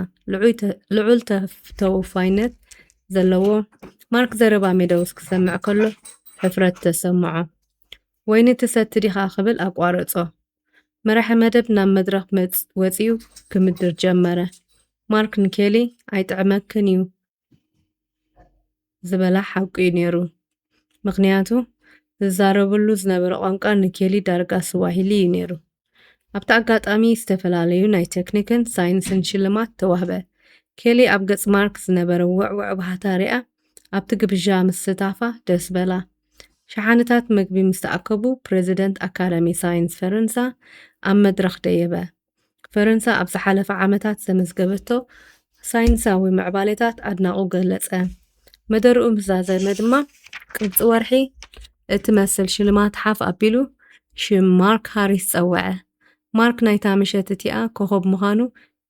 ልዑል ተወፋይነት ዘለዎ። ማርክ ዘረባ ሜዶውስ ክሰምዕ ከሎ ሕፍረት ተሰምዖ። ወይኒ ትሰቲ ዲኻ ክብል ኣቋረጾ። መራሒ መደብ ናብ መድረኽ ወፂኡ ክምድር ጀመረ። ማርክ ንኬሊ ኣይጥዕመክን እዩ ዝበላ ሓቂ ነይሩ። ምኽንያቱ ዝዛረብሉ ዝነበረ ቋንቋ ንኬሊ ዳርጋ ስዋሂሊ እዩ ነይሩ። ኣብቲ ኣጋጣሚ ዝተፈላለዩ ናይ ቴክኒክን ሳይንስን ሽልማት ተዋህበ። ኬሊ ኣብ ገጽ ማርክ ዝነበረ ውዕውዕ ባህታ ሪኣ ኣብቲ ግብዣ ምስታፋ ደስ በላ። ሸሓንታት ምግቢ ምስ ተኣከቡ ፕሬዚደንት ኣካዳሚ ሳይንስ ፈረንሳ ኣብ መድረኽ ደየበ። ፈረንሳ ኣብ ዝሓለፈ ዓመታት ዘመዝገበቶ ሳይንሳዊ ምዕባለታት ኣድናቑ ገለጸ። መደርኡ ምዛዘመ ድማ ቅርፂ ወርሒ እትመስል ሽልማት ሓፍ ኣቢሉ ሽም ማርክ ሃሪስ ጸውዐ። ማርክ ናይታ ምሸት እቲኣ ኮኸብ ምዃኑ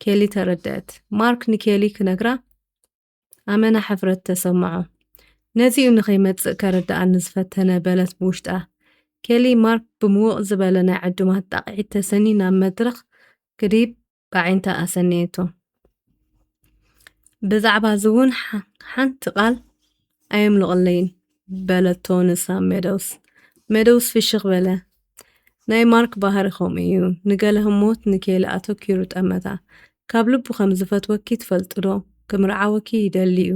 ኬሊ ተረድአት። ማርክ ንኬሊ ክነግራ ኣመና ሕፍረት ተሰምዖ ነዚኡ ንኸይመጽእ ከረዳእኒ ዝፈተነ በለት ብውሽጣ ኬሊ ማርክ ብምዉቕ ዝበለ ናይ ዕዱማት ጣቕዒት ተሰኒ ናብ መድረኽ ክዲብ ባዒንታ ኣሰነየቶ ብዛዕባ ዝውን ሓንቲ ቓል ኣየምልቕለይን በለቶ ንሳብ መደውስ ፍሽኽ በለ ናይ ማርክ ባህሪ ኸምኡ እዩ ንገለ ህሞት ንኬሊ ኣተኪሩ ጠመታ ካብ ልቡ ከም ዝፈትወኪ ትፈልጡ ዶ ክምርዓወኪ ይደሊ እዩ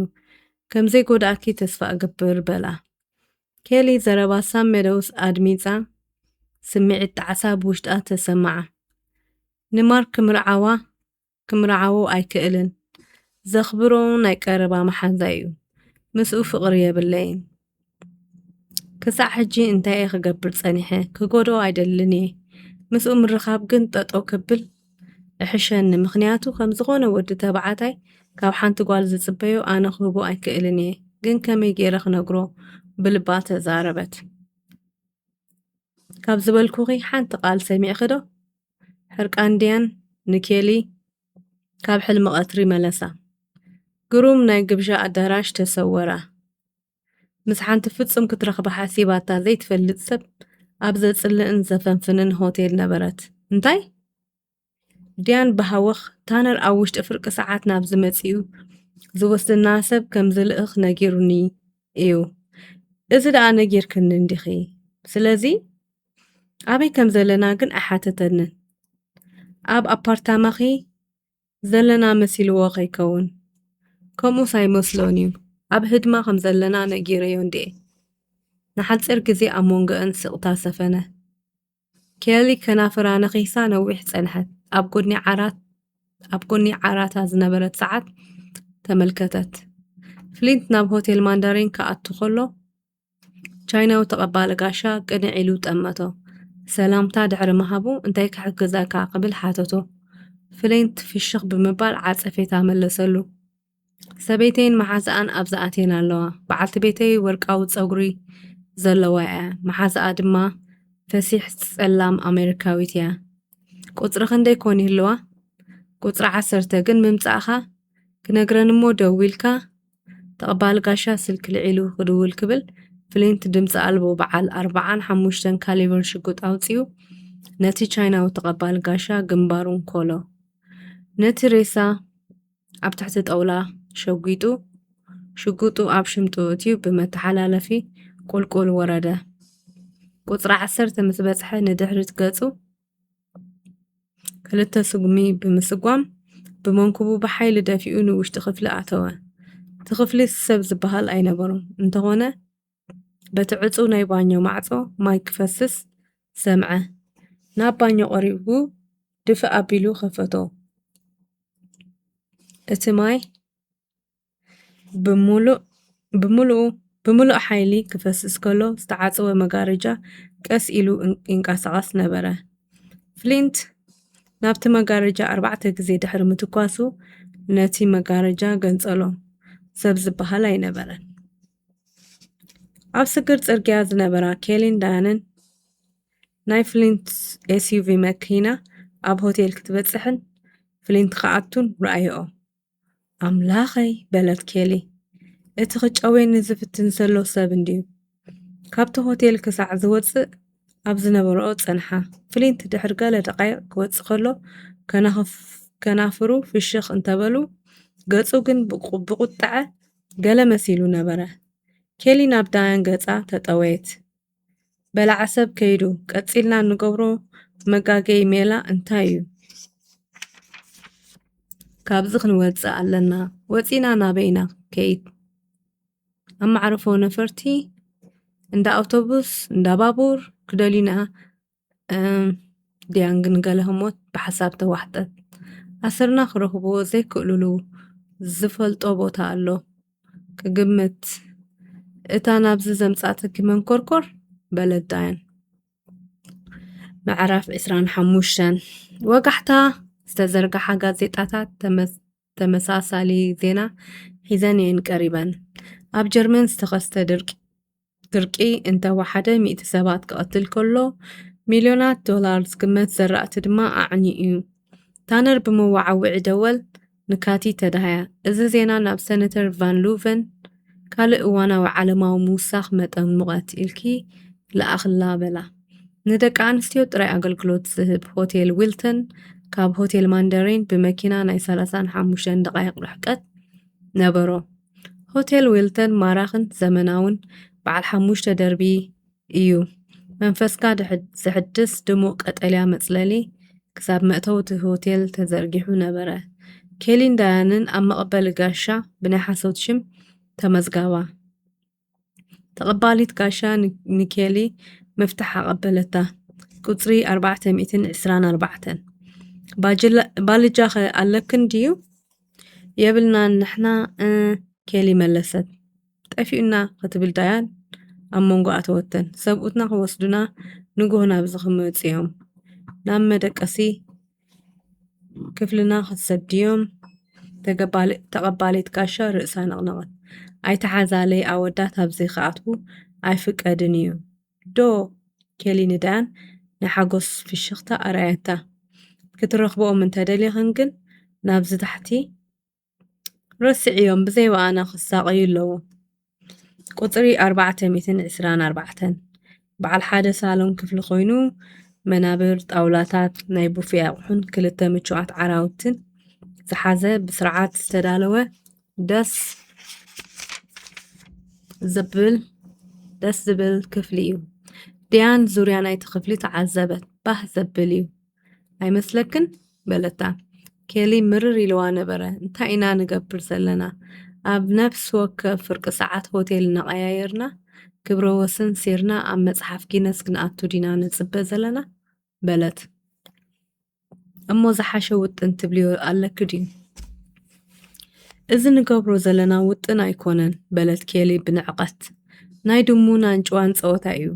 ከምዘይ ጎዳእኪ ተስፋ እገብር በላ ኬሊ ዘረባ ሳብ መደውስ ኣድሚፃ ስምዒት ጣዕሳ ብውሽጣ ተሰማዓ ንማርክ ክምርዓዎ ኣይክእልን ዘኽብሮ ናይ ቀረባ መሓዛ እዩ ምስኡ ፍቕሪ የብለይን ክሳዕ ሕጂ እንታይ ክገብር ጸኒሐ ክጎዶ ኣይደልን እየ ምስኡ ምርኻብ ግን ጠጦ ክብል እሕሸኒ ምኽንያቱ ከም ዝኾነ ወዲ ተባዓታይ ካብ ሓንቲ ጓል ዝጽበዮ ኣነ ክህቦ ኣይክእልን እየ ግን ከመይ ገይረ ክነግሮ ብልባ ተዛረበት ካብ ዝበልኩኺ ሓንቲ ቓል ሰሚዕኺ ዶ ሕርቃንድያን ንኬሊ ካብ ሕልሚ ቀትሪ መለሳ ግሩም ናይ ግብዣ ኣዳራሽ ተሰወራ ምስ ሓንቲ ፍጹም ክትረኽባ ሓሲባታ ዘይትፈልጥ ሰብ ኣብ ዘጽልእን ዘፈንፍንን ሆቴል ነበረት እንታይ ድያን ብሃወኽ ታነር ኣብ ውሽጢ ፍርቂ ሰዓት ናብ ዝመጺኡ ዝወስድና ሰብ ከም ዝልእኽ ነጊሩኒ እዩ እዚ ደኣ ነጊርክኒ እንዲኺ ስለዚ ኣበይ ከም ዘለና ግን ኣይሓተተንን ኣብ ኣፓርታማኺ ዘለና መሲልዎ ኸይከውን ከምኡ ሳይመስሎን እዩ ኣብ ህድማ ከም ዘለና ነጊረዮ እንዴ ንሓፂር ግዜ ኣብ መንጎአን ስቕታ ሰፈነ ኬሊ ከናፍራ ነኺሳ ነዊሕ ጸንሐት ኣብ ጎኒ ዓራታ ዝነበረት ሰዓት ተመልከተት ፍሊንት ናብ ሆቴል ማንዳሪን ከኣቱ ኸሎ ቻይናዊ ተቐባሊ ጋሻ ቅንዕ ኢሉ ጠመቶ ሰላምታ ድሕሪ መሃቡ እንታይ ክሕግዘካ ቅብል ሓተቶ ፍሊንት ፍሽኽ ብምባል ዓጸፌታ መለሰሉ ሰበይተይን መሓዝኣን ኣብ ዝኣቴን ኣለዋ በዓልቲ ቤተይ ወርቃዊ ጸጉሪ ዘለዋ እያ መሓዝኣ ድማ ፈሲሕ ጸላም ኣሜሪካዊት እያ ቁጽሪ ክንደይ ኮን ይህልዋ ቁጽሪ 10 ግን ምምጻእኻ ክነግረን እሞ ደው ኢልካ ተቐባሊ ጋሻ ስልኪ ልዒሉ ክድውል ክብል ፍሊንት ድምፂ ኣልቦ በዓል 45 ካሊበር ሽጉጥ ኣውፂኡ ነቲ ቻይናዊ ተቐባሊ ጋሻ ግንባሩን ኮሎ ነቲ ሬሳ ኣብ ትሕቲ ጠውላ ሽጉጡ ኣብ ሽምጡ እትዩ ብመተሓላለፊ ቁልቁል ወረደ ቁጽሪ 10 ምስ በጽሐ ንድሕሪት ገጹ ክልተ ስጉሚ ብምስጓም ብመንኩቡ ብሓይሊ ደፊኡ ንውሽጢ ክፍሊ ኣተወ እቲ ክፍሊ ሰብ ዝበሃል ኣይነበሮም እንተኾነ በቲ ዕፁ ናይ ባኞ ማዕጾ ማይ ክፈስስ ሰምዐ ናብ ባኞ ቀሪቡ ድፍእ ኣቢሉ ከፈቶ እቲ ማይ ብምሉእ ሓይሊ ክፈስስ ከሎ ዝተዓጽወ መጋረጃ ቀስ ኢሉ ይንቀሳቐስ ነበረ ፍሊንት ናብቲ መጋረጃ 4 ግዜ ድሕሪ ምትኳሱ ነቲ መጋረጃ ገንጸሎ ሰብ ዝበሃል ኣይነበረን ኣብ ስግር ጽርግያ ዝነበራ ኬሊን ዳያንን ናይ ፍሊንት ኤስዩቪ መኪና ኣብ ሆቴል ክትበጽሕን ፍሊንት ከኣቱን ረኣይኦ ኣምላኸይ በለት ኬሊ እቲ ክጨወኒ ዝፍትን ዘሎ ሰብ እንድዩ ካብቲ ሆቴል ክሳዕ ዝወፅእ ኣብ ዝነበረኦ ጸንሓ ፍሊንት ድሕሪ ገለ ደቓይቕ ክወፅእ ከሎ ከናፍሩ ፍሽኽ እንተበሉ ገጹ ግን ብቁጥዐ ገለ መሲሉ ነበረ ኬሊ ናብ ዳያን ገጻ ተጠወየት በላዕ ሰብ ከይዱ ቀጺልና ንገብሮ መጋገይ ሜላ እንታይ እዩ ካብዚ ክንወፅእ ኣለና ወፂና ናበይና ከይድ ኣብ ማዕረፎ ነፈርቲ እንዳ ኣውቶቡስ እንዳ ባቡር ክደሊና ድያን ገለ ህሞት ብሓሳብ ተዋሕጠት ኣስርና ክረኽብዎ ዘይክእልሉ ዝፈልጦ ቦታ ኣሎ ክግምት እታ ናብዚ ዘምጻእተኪ መንኰርኰር በለት ዳያን ምዕራፍ 25 ወጋሕታ ዝተዘርግሓ ጋዜጣታት ተመሳሳሊ ዜና ሒዘን እየን ቀሪበን ኣብ ጀርመን ዝተኸስተ ድርቂ እንተወሓደ 100 ሰባት ክቐትል ከሎ ሚልዮናት ዶላር ዝግመት ዘራእቲ ድማ ኣዕኒ እዩ ታነር ብምዋዓዊዕ ደወል ንካቲት ተዳህያ እዚ ዜና ናብ ሰነተር ቫን ሉቨን ካልእ እዋናዊ ዓለማዊ ምውሳኽ መጠን ሙቐት ኢልኪ ለኣኽላ በላ ንደቂ ኣንስትዮ ጥራይ ኣገልግሎት ዝህብ ሆቴል ዊልተን ካብ ሆቴል ማንደሪን ብመኪና ናይ 35 ደቓይቕ ርሕቀት ነበሮ። ሆቴል ዊልተን ማራኽን ዘመናውን በዓል 5 ደርቢ እዩ። መንፈስካ ዝሕድስ ድሙቕ ቀጠልያ መጽለሊ ክሳብ መእተዊ እቲ ሆቴል ተዘርጊሑ ነበረ። ኬሊን ዳያንን ኣብ መቐበሊ ጋሻ ብናይ ሓሶት ሽም ተመዝጋባ። ተቐባሊት ጋሻ ንኬሊ መፍትሕ ኣቐበለታ ቁጽሪ 424 ባልጃኸ ኣለክን ድዩ የብልናን ንሕና ኬሊ መለሰት ጠፊኡና ክትብል ዳያን ኣብ መንጎ ኣተወተን ሰብኡትና ክወስዱና ንጉሆ ናብ ዝኽመፁ እዮም ናብ መደቀሲ ክፍልና ክትሰድዮም ተቐባሊት ጋሻ ርእሳ ነቕነቐት ኣይተሓዛለይ ኣወዳት ኣብዚ ክኣትዉ ኣይፍቀድን እዩ ዶ ኬሊ ንዳያን ናይ ሓጎስ ፍሽኽታ ኣርኣየታ ክትረኽቦኦም እንተደሊኽን ግን ናብዚ ታሕቲ ረሲዕዮም ብዘይ በኣና ክሳቐዩ ኣለዎ ቁጽሪ 424 በዓል ሓደ ሳሎን ክፍሊ ኮይኑ መናብር ጣውላታት ናይ ቡፌ ኣቑሑን ክልተ ምቹኣት ዓራውትን ዝሓዘ ብስርዓት ዝተዳለወ ደስ ዝብል ክፍሊ እዩ። ዲያን ዙርያ ናይቲ ክፍሊ ተዓዘበት ባህ ዘብል እዩ ኣይመስለክን በለታ ኬሊ ምርር ኢልዋ ነበረ እንታይ ኢና ንገብር ዘለና ኣብ ነፍሲ ወከፍ ፍርቂ ሰዓት ሆቴል እናቐያየርና ክብረ ወሰን ሴርና ኣብ መጽሓፍ ጊነስ ክንኣቱ ዲና ንጽበ ዘለና በለት እሞ ዝሓሸ ውጥን ትብልዮ ኣለክ ድዩ እዚ ንገብሮ ዘለና ውጥን ኣይኮነን በለት ኬሊ ብንዕቐት ናይ ድሙና እንጭዋን ፀወታ እዩ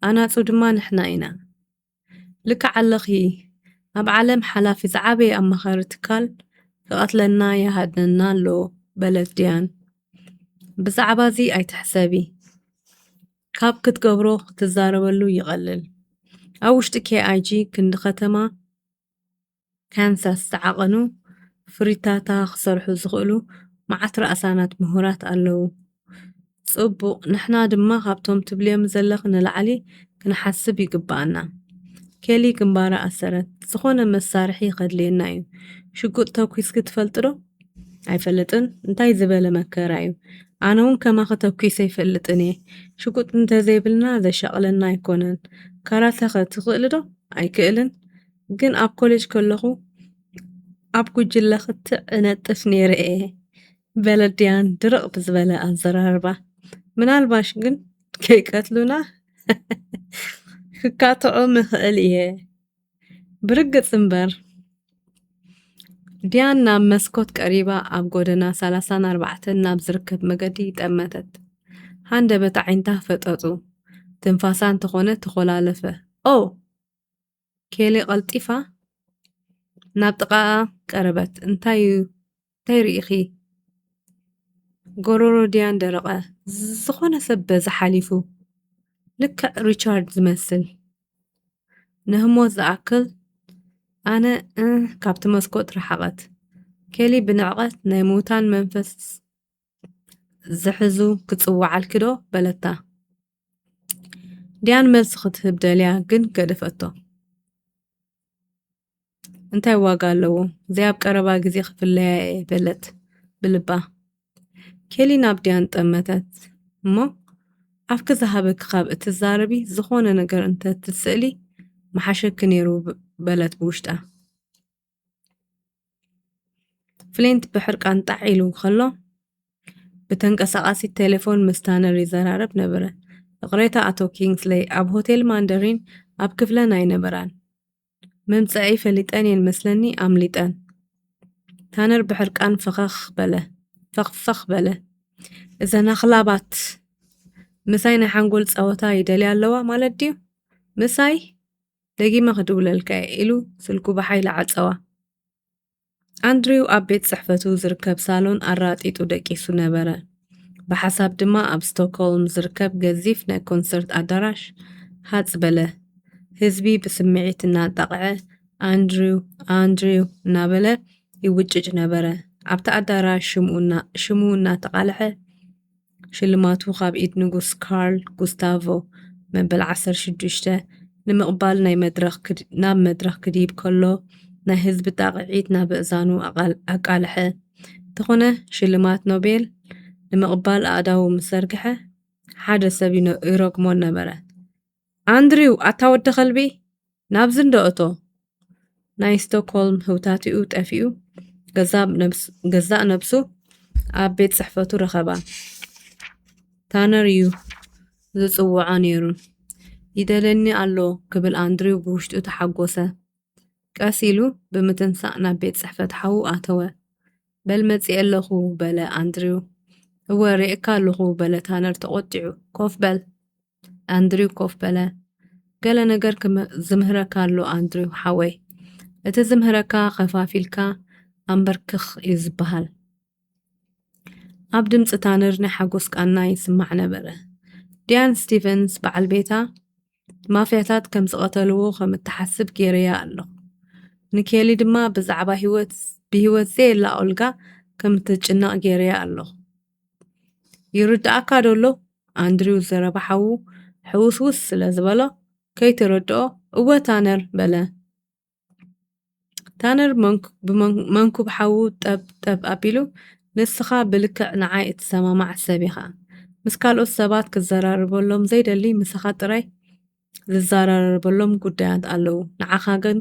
ኣናፁ ድማ ንሕና ኢና ልክዕ ኣለኺ ኣብ ዓለም ሓላፊ ዝዓበየ ኣማኻሪ ትካል ክቐትለና ይሃድነና ኣሎ በለት ዲያን ብዛዕባ እዚ ኣይትሕሰቢ ካብ ክትገብሮ ክትዛረበሉ ይቐልል ኣብ ውሽጢ KIG ክንዲ ከተማ ካንሳስ ዝተዓቐኑ ፍሪታታ ክሰርሑ ዝኽእሉ መዓት ረኣሳናት ምሁራት ኣለዉ ጽቡቕ ንሕና ድማ ካብቶም ትብልዮም ዘለኽ ንላዕሊ ክንሓስብ ይግባአና ኬሊ ግንባራ ኣሰረት ዝኾነ መሳርሒ ኸድልየና እዩ ሽጉጥ ተኲስኪ ትፈልጥ ዶ ኣይፈልጥን እንታይ ዝበለ መከራ እዩ ኣነ እውን ከማኸ ተኲሰ ይፈልጥን እየ ሽጉጥ እንተዘይብልና ዘሸቕለና ኣይኮነን ካራተ ኸ ትኽእል ዶ ኣይክእልን ግን ኣብ ኮሌጅ ከለኹ ኣብ ጉጅለ ክትዕነጥፍ ነይረ እየ በለድያን ድርቕ ብዝበለ ኣዘራርባ ምናልባሽ ግን ከይቀትሉና ክካትዖም ይኽእል እየ ብርግጽ እምበር ዲያን ናብ መስኮት ቀሪባ ኣብ ጎደና 34 ናብ ዝርከብ መገዲ ጠመተት ሃንደበት ዓይንታ ፈጠጡ ትንፋሳ እንተኾነ ተኾላለፈ ኦ ኬሊ ቀልጢፋ ናብ ጥቓ ቀረበት እንታይ ርኢኺ ጎሮሮ ዲያን ደረቐ ዝኾነ ሰብ በዛ ሓሊፉ ልክዕ ሪቻርድ ዝመስል ንህሞት ዝኣክል ኣነ ካብቲ መስኮት ረሓቐት ኬሊ ብንዕቐት ናይ ሙታን መንፈስ ዝሕዙ ክጽዋዓልኪ ዶ በለታ ዲያን መልሲ ክትህብ ደልያ ግን ገደፈቶ እንታይ ዋጋ ኣለዎ ዘያብ ቀረባ ጊዜ ክፍለያ በለት ብልባ ኬሊ ናብ ዲያን ጠመተት እሞ ኣፍ ክዝሃበክ ካብ እትዛረቢ ዝኾነ ነገር እንተትስእሊ መሓሸክ ነይሩ በለት ብውሽጣ ፍሌንት ብሕርቃን ጣዕ ኢሉ ከሎ ብተንቀሳቓሲ ቴሌፎን ምስታነር ይዘራረብ ነበረ እቕሬታ ኣቶ ኪንግስሌይ ኣብ ሆቴል ማንደሪን ኣብ ክፍለን ኣይነበራን መምጽአይ ፈሊጠን እየን መስለኒ ኣምሊጠን ታነር ብሕርቃን ፈኽ በለ እዘን ኣኽላባት ምሳይ ናይ ሓንጎል ፀወታ ይደልያ ኣለዋ ማለት ድዩ ምሳይ ደጊመ ክድውለልካ ኢሉ ስልኩ ብሓይሊ ዓፀዋ ኣንድሪው ኣብ ቤት ጽሕፈቱ ዝርከብ ሳሎን ኣራጢጡ ደቂሱ ነበረ ብሓሳብ ድማ ኣብ ስቶክሆልም ዝርከብ ገዚፍ ናይ ኮንሰርት ኣዳራሽ ሃጽ በለ ህዝቢ ብስምዒት እናጣቕዐ ኣንድሪው እናበለ ይውጭጭ ነበረ ኣብቲ ኣዳራሽ ሽሙ እናተቓልሐ ሽልማቱ ካብ ኢድ ንጉስ ካርል ጉስታቮ መበል 16 ንምቕባል ናብ መድረኽ ክዲብ ከሎ ናይ ህዝቢ ጣቕዒት ናብ እዛኑ ኣቃልሐ። እንተኾነ ሽልማት ኖቤል ንምቕባል ኣእዳዉ ምስ ዘርግሐ ሓደ ሰብ ይረግሞ ነበረ። ኣንድሪው ኣታወዲ ኸልቢ ናብዚ እንደእቶ ናይ ስቶክሆልም ህውታትኡ ጠፊኡ ገዛእ ነብሱ ኣብ ቤት ጽሕፈቱ ረኸባ። ታነር እዩ ዝጽውዖ ነይሩ። ይደለኒ ኣሎ ክብል ኣንድሪው ብውሽጡ ተሓጐሰ። ቀስ ኢሉ ብምትንሳእ ናብ ቤት ጽሕፈት ሓዉ ኣተወ። በል መጺእ ኣለኹ በለ ኣንድሪው። እወ ርኤካ ኣለኹ በለ ታነር ተቖጢዑ። ኮፍ በል ኣንድሪው ኮፍ በለ። ገለ ነገር ዝምህረካ ኣሎ ኣንድሪው ሓወይ። እቲ ዝምህረካ ኸፋፊልካ ኣንበርክኽ እዩ ዝበሃል። ኣብ ድምፂ ታነር ናይ ሓጎስ ቃና ይስማዕ ነበረ። ዲያን ስቲቨንስ በዓል ቤታ ማፍያታት ከም ዝቐተልዎ ከም እትሓስብ ገይረያ ኣለኹ። ንኬሊ ድማ ብዛዕባ ብህይወት ዘየላ ኦልጋ ከም እትጭነቕ ገይረያ ኣለኹ። ይርድኣካ ደሎ ኣንድሪው ዘረባ ሓዉ ሕውስውስ ስለ ዝበሎ ከይትረድኦ እወ ታነር በለ። ታነር መንኩብ ሓዉ ጠብ ኣቢሉ ንስኻ ብልክዕ ንዓይ እትሰማማዕ ሰብ ኢኻ። ምስ ካልኦት ሰባት ክዘራርበሎም ዘይደሊ ምስኻ ጥራይ ዝዘራረበሎም ጉዳያት ኣለዉ። ንዓኻ ግን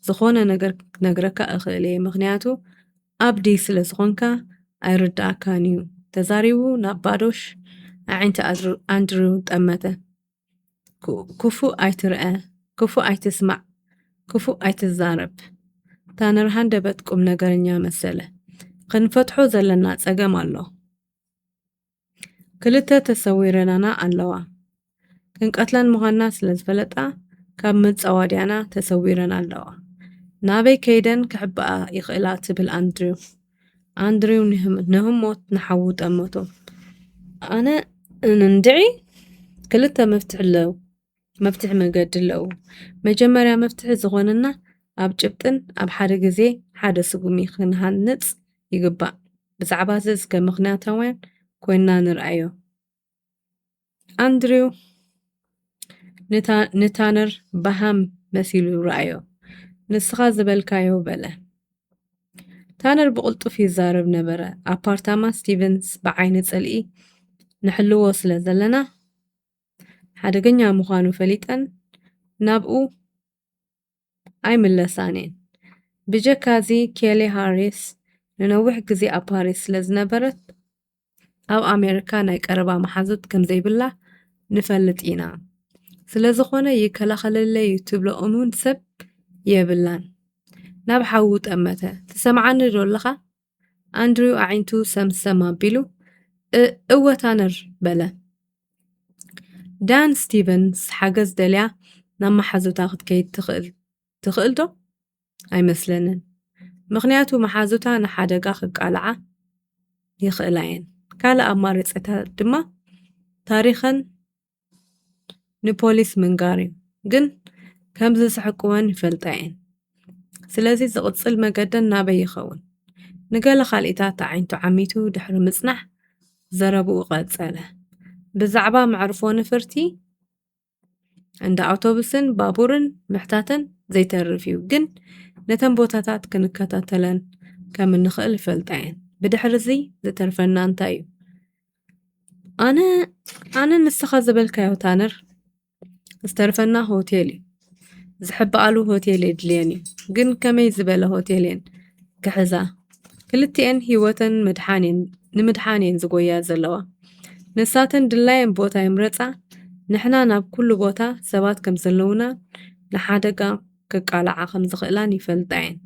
ዝኾነ ነገር ክነግረካ እኽእል እየ፣ ምክንያቱ ኣብዲ ስለ ዝኾንካ ኣይርድኣካን እዩ ተዛሪቡ ናብ ባዶሽ ኣዒንቲ ኣንድሪው ጠመተ። ክፉእ ኣይትርአ፣ ክፉእ ኣይትስማዕ፣ ክፉእ ኣይትዛረብ። ታነር ሃንደበት ቁም ነገረኛ መሰለ። ክንፈትሖ ዘለና ጸገም ኣሎ። ክልተ ተሰዊረናና ኣለዋ። ክንቀትለን ምዃንና ስለ ዝፈለጣ ካብ መጻዋድያና ተሰዊረን ኣለዋ። ናበይ ከይደን ክሕብኣ ይኽእላ ትብል ኣንድሪው። ኣንድሪው ንህሞት ንሓዉ ጠመቶ። ኣነ እንንድዒ ክልተ መፍትሒ መገዲ ኣለዉ። መጀመርያ መፍትሒ ዝኾነና ኣብ ጭብጥን ኣብ ሓደ ግዜ ሓደ ስጉሚ ክንሃንጽ ይግባእ። ብዛዕባ እዚ ከም ምኽንያታውያን ኮይንና ንርአዮ። ኣንድሪው ንታነር ባሃም መሲሉ ረአዮ። ንስኻ ዝበልካዮ በለ። ታነር ብቕልጡፍ ይዛረብ ነበረ። ኣፓርታማ ስቲቨንስ ብዓይኒ ጸልኢ ንሕልዎ ስለ ዘለና ሓደገኛ ምዃኑ ፈሊጠን ናብኡ ኣይምለሳን እየን። ብጀካዚ ኬሊ ሃሪስ ንነዊሕ ግዜ ኣብ ፓሪስ ስለ ዝነበረት ኣብ ኣሜሪካ ናይ ቀረባ መሓዙት ከም ዘይብላ ንፈልጥ ኢና። ስለ ዝኾነ ይከላኸለለይ ትብሎ እሙን ሰብ የብላን። ናብ ሓዉ ጠመተ። ትሰምዓኒ ዶ ኣለኻ? ኣንድሪው ኣዒንቱ ሰምሰም ኣቢሉ እወ ታነር በለ። ዳን ስቲቨንስ ሓገዝ ደልያ ናብ መሓዙታ ክትከይድ ትኽእል ዶ? ኣይመስለንን። ምክንያቱ መሓዙታ ንሓደጋ ክቃልዓ ይኽእላ እየን። ካልእ ኣማራፂታት ድማ ታሪኸን ንፖሊስ ምንጋር እዩ። ግን ከምዚ ዝሕቅወን ይፈልጣ እየን። ስለዚ ዝቕፅል መገደን ናበይ ይኸውን? ንገለ ካልኢታት ኣዒንቱ ዓሚቱ ድሕሪ ምጽናሕ ዘረብኡ ቐጸለ። ብዛዕባ መዕርፎ ነፈርቲ እንደ ኣውቶቡስን ባቡርን ምሕታተን ዘይተርፍ እዩ። ግን ነተን ቦታታት ክንከታተለን ከም እንኽእል ይፈልጣ እየን። ብድሕሪ እዚ ዝተርፈና እንታይ እዩ? ኣነ ንስኻ ዝበልካዮ ታነር ዝተርፈና ሆቴል እዩ። ዝሕበኣሉ ሆቴል የድልየን እዩ። ግን ከመይ ዝበለ ሆቴል እየን ክሕዛ? ክልቲአን ህይወተን ንምድሓን እየን ዝጎያ ዘለዋ። ንሳተን ድላየን ቦታ ይምረፃ። ንሕና ናብ ኩሉ ቦታ ሰባት ከም ዘለውና ንሓደጋ ክቃልዓ ከም ዝኽእላን ይፈልጣ እየን።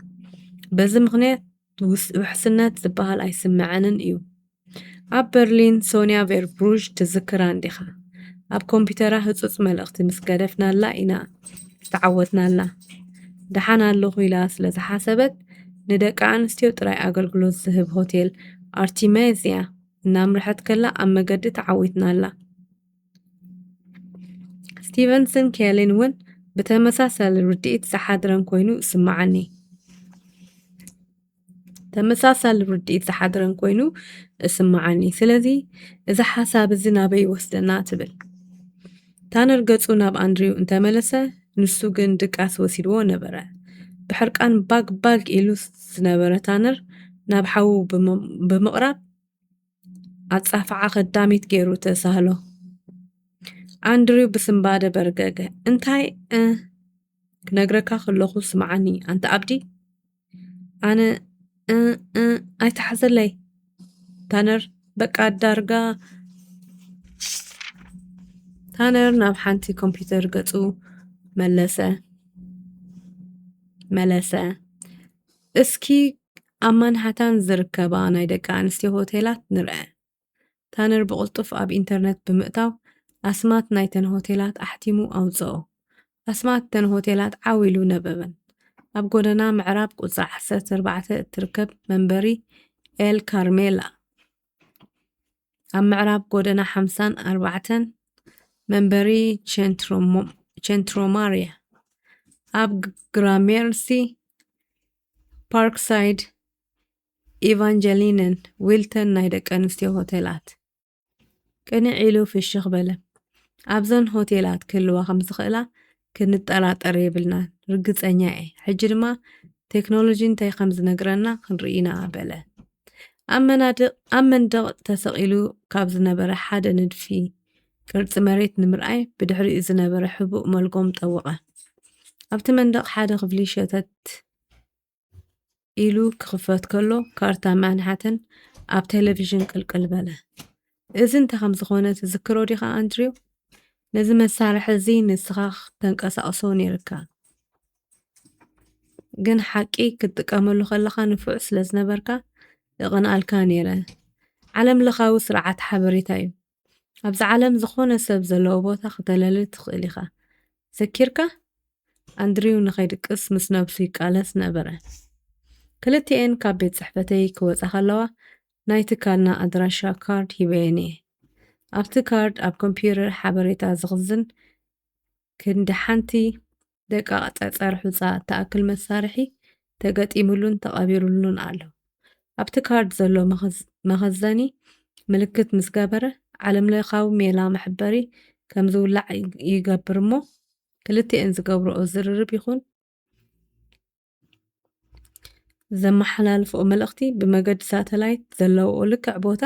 በዚ ምኽንያት ውሕስነት ዝበሃል ኣይስምዐንን እዩ። ኣብ በርሊን ሶንያ ቬርብሩዥ ትዝክራ እንዲኻ? ኣብ ኮምፒተራ ህፁፅ መልእኽቲ ምስ ገደፍናላ ኢና ዝተዓወትናላ። ደሓን ኣለኹ ኢላ ስለ ዝሓሰበት ንደቂ ኣንስትዮ ጥራይ ኣገልግሎት ዝህብ ሆቴል ኣርቲሜዝያ እናምርሐት ከላ ኣብ መገዲ ተዓዊትናላ። ስቲቨንስን ኬሊን እውን ብተመሳሳሊ ርድኢት ዝሓድረን ኮይኑ ይስምዓኒ። ተመሳሳሊ ርድኢት ዝሓድረን ኮይኑ እስማዓኒ ስለዚ እዚ ሓሳብ እዚ ናበይ ይወስደና ትብል ታነር ገጹ ናብ ኣንድሪው እንተመለሰ ንሱ ግን ድቃስ ወሲድዎ ነበረ ብሕርቃን ባግ ባግ ኢሉ ዝነበረ ታነር ናብ ሓዉ ብምቕራብ ኣጻፍዓ ኸዳሚት ገይሩ ተሳህሎ ኣንድሪው ብስምባደ በርገገ እንታይ ክነግረካ ከለኹ ስምዓኒ ኣንተ ኣብዲ ኣነ ኣይተሓዘለይ ታነር በቃ ዳርጋ ታነር ናብ ሓንቲ ኮምፒተር ገጹ መለሰ እስኪ ኣብ ማንሃታን ዝርከባ ናይ ደቂ ኣንስትዮ ሆቴላት ንርአ ታነር ብቕልጡፍ ኣብ ኢንተርነት ብምእታው ኣስማት ናይተን ሆቴላት ኣሕቲሙ ኣውፅኦ ኣስማት ተን ሆቴላት ዓዊሉ ነበበን ኣብ ጎደና ምዕራብ ቁፅሪ 14 እትርከብ መንበሪ ኤል ካርሜላ ኣብ ምዕራብ ጎደና 54 መንበሪ ቼንትሮማርያ ኣብ ግራሜርሲ ፓርክሳይድ ኢቫንጀሊንን ዊልተን ናይ ደቂ ኣንስትዮ ሆቴላት ቅንዕ ኢሉ ፍሽኽ በለ ኣብዘን ሆቴላት ክህልዋ ከም ዝኽእላ ክንጠራጠር የብልናን ርግፀኛ እየ ሕጂ ድማ ቴክኖሎጂ እንታይ ከም ዝነግረና ክንርኢና በለ ኣብ መንደቕ ተሰቒሉ ካብ ዝነበረ ሓደ ንድፊ ቅርፂ መሬት ንምርኣይ ብድሕሪኡ ዝነበረ ሕቡእ መልጎም ጠወቐ ኣብቲ መንደቕ ሓደ ክፍሊ ሸተት ኢሉ ክኽፈት ከሎ ካርታ ማንሃተን ኣብ ቴሌቭዥን ቅልቅል በለ እዚ እንታይ ከም ዝኾነ ትዝክሮ ዲኻ ኣንድሪው ነዚ መሳርሒ እዚ ንስኻ ተንቀሳቕሶ ነይርካ ግን ሓቂ ክትጥቀመሉ ከለኻ ንፉዕ ስለ ዝነበርካ እቕንኣልካ ነይረ ዓለም ለኻዊ ስርዓት ሓበሬታ እዩ ኣብዚ ዓለም ዝኾነ ሰብ ዘለዎ ቦታ ክተለሊ ትኽእል ኢኻ ዘኪርካ ኣንድሪው ንኸይድቅስ ምስ ነብሱ ይቃለስ ነበረ ክልቲአን ካብ ቤት ጽሕፈተይ ክወፃ ከለዋ ናይ ትካልና ኣድራሻ ካርድ ሂበየን እየ ኣብቲ ካርድ ኣብ ኮምፒዩተር ሓበሬታ ዝኽዝን ክንዲ ሓንቲ ደቃቕ ጠጸር ሑፃ ተኣክል መሳርሒ ተገጢሙሉን ተቐቢሩሉን ኣሎ ኣብቲ ካርድ ዘሎ መኸዘኒ ምልክት ምስ ገበረ ዓለም ለኻዊ ሜላ መሕበሪ ከም ዝውላዕ ይገብር እሞ ክልቲአን ዝገብርኦ ዝርርብ ይኹን ዘመሓላልፍኦ መልእኽቲ ብመገዲ ሳተላይት ዘለውኦ ልክዕ ቦታ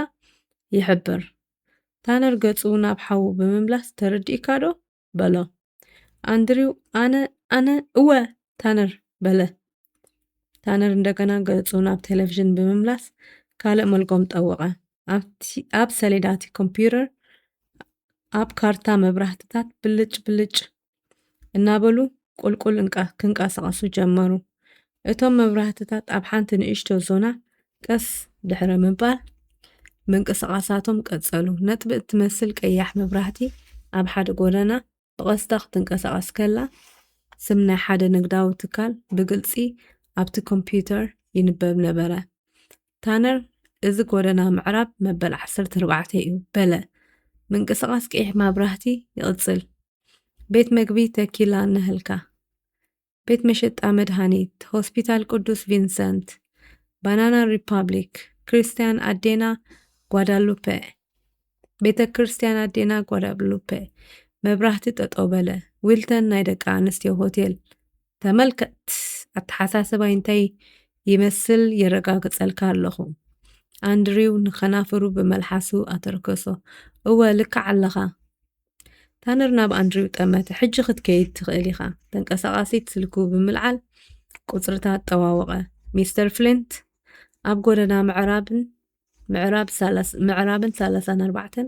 ይሕብር ታነር ገጹ ናብ ሓዉ ብምምላስ ተረዲእካ ዶ በሎ ኣንድሪው ኣነ እወ ታነር በለ ታነር እንደገና ገጹ ናብ ቴሌቭዥን ብምምላስ ካልእ መልጎም ጠወቐ ኣብ ሰሌዳቲ ኮምፒዩተር ኣብ ካርታ መብራህትታት ብልጭ ብልጭ እናበሉ ቁልቁል ክንቀሳቐሱ ጀመሩ እቶም መብራህትታት ኣብ ሓንቲ ንእሽቶ ዞና ቀስ ድሕረ ምባል ምንቅስቓሳቶም ቀጸሉ ነጥቢ እትመስል ቀያሕ መብራህቲ ኣብ ሓደ ጎደና ብቐስታ ክትንቀሳቐስ ከላ ስም ናይ ሓደ ንግዳዊ ትካል ብግልፂ ኣብቲ ኮምፒዩተር ይንበብ ነበረ ታነር እዚ ጎደና ምዕራብ መበል 14 እዩ በለ ምንቅስቓስ ቀይሕ መብራህቲ ይቕጽል ቤት መግቢ ተኪላ ነህልካ ቤት መሸጣ መድሃኒት ሆስፒታል ቅዱስ ቪንሰንት ባናና ሪፐብሊክ ክርስቲያን ኣዴና ጓዳሉፔ ቤተ ክርስቲያን ኣዴና ጓዳሉፔ መብራህቲ ጠጠው በለ ዊልተን ናይ ደቂ ኣንስትዮ ሆቴል ተመልከት ኣተሓሳስባይ እንታይ ይመስል የረጋግጸልካ ኣለኹ ኣንድሪው ንኸናፍሩ ብመልሓሱ ኣተርከሶ እወ ልክዕ ኣለኻ ታነር ናብ ኣንድሪው ጠመተ ሕጂ ክትከይድ ትኽእል ኢኻ ተንቀሳቓሲት ስልኩ ብምልዓል ቁፅርታት ጠዋወቐ ሚስተር ፍሊንት ኣብ ጎደና ምዕራብን 34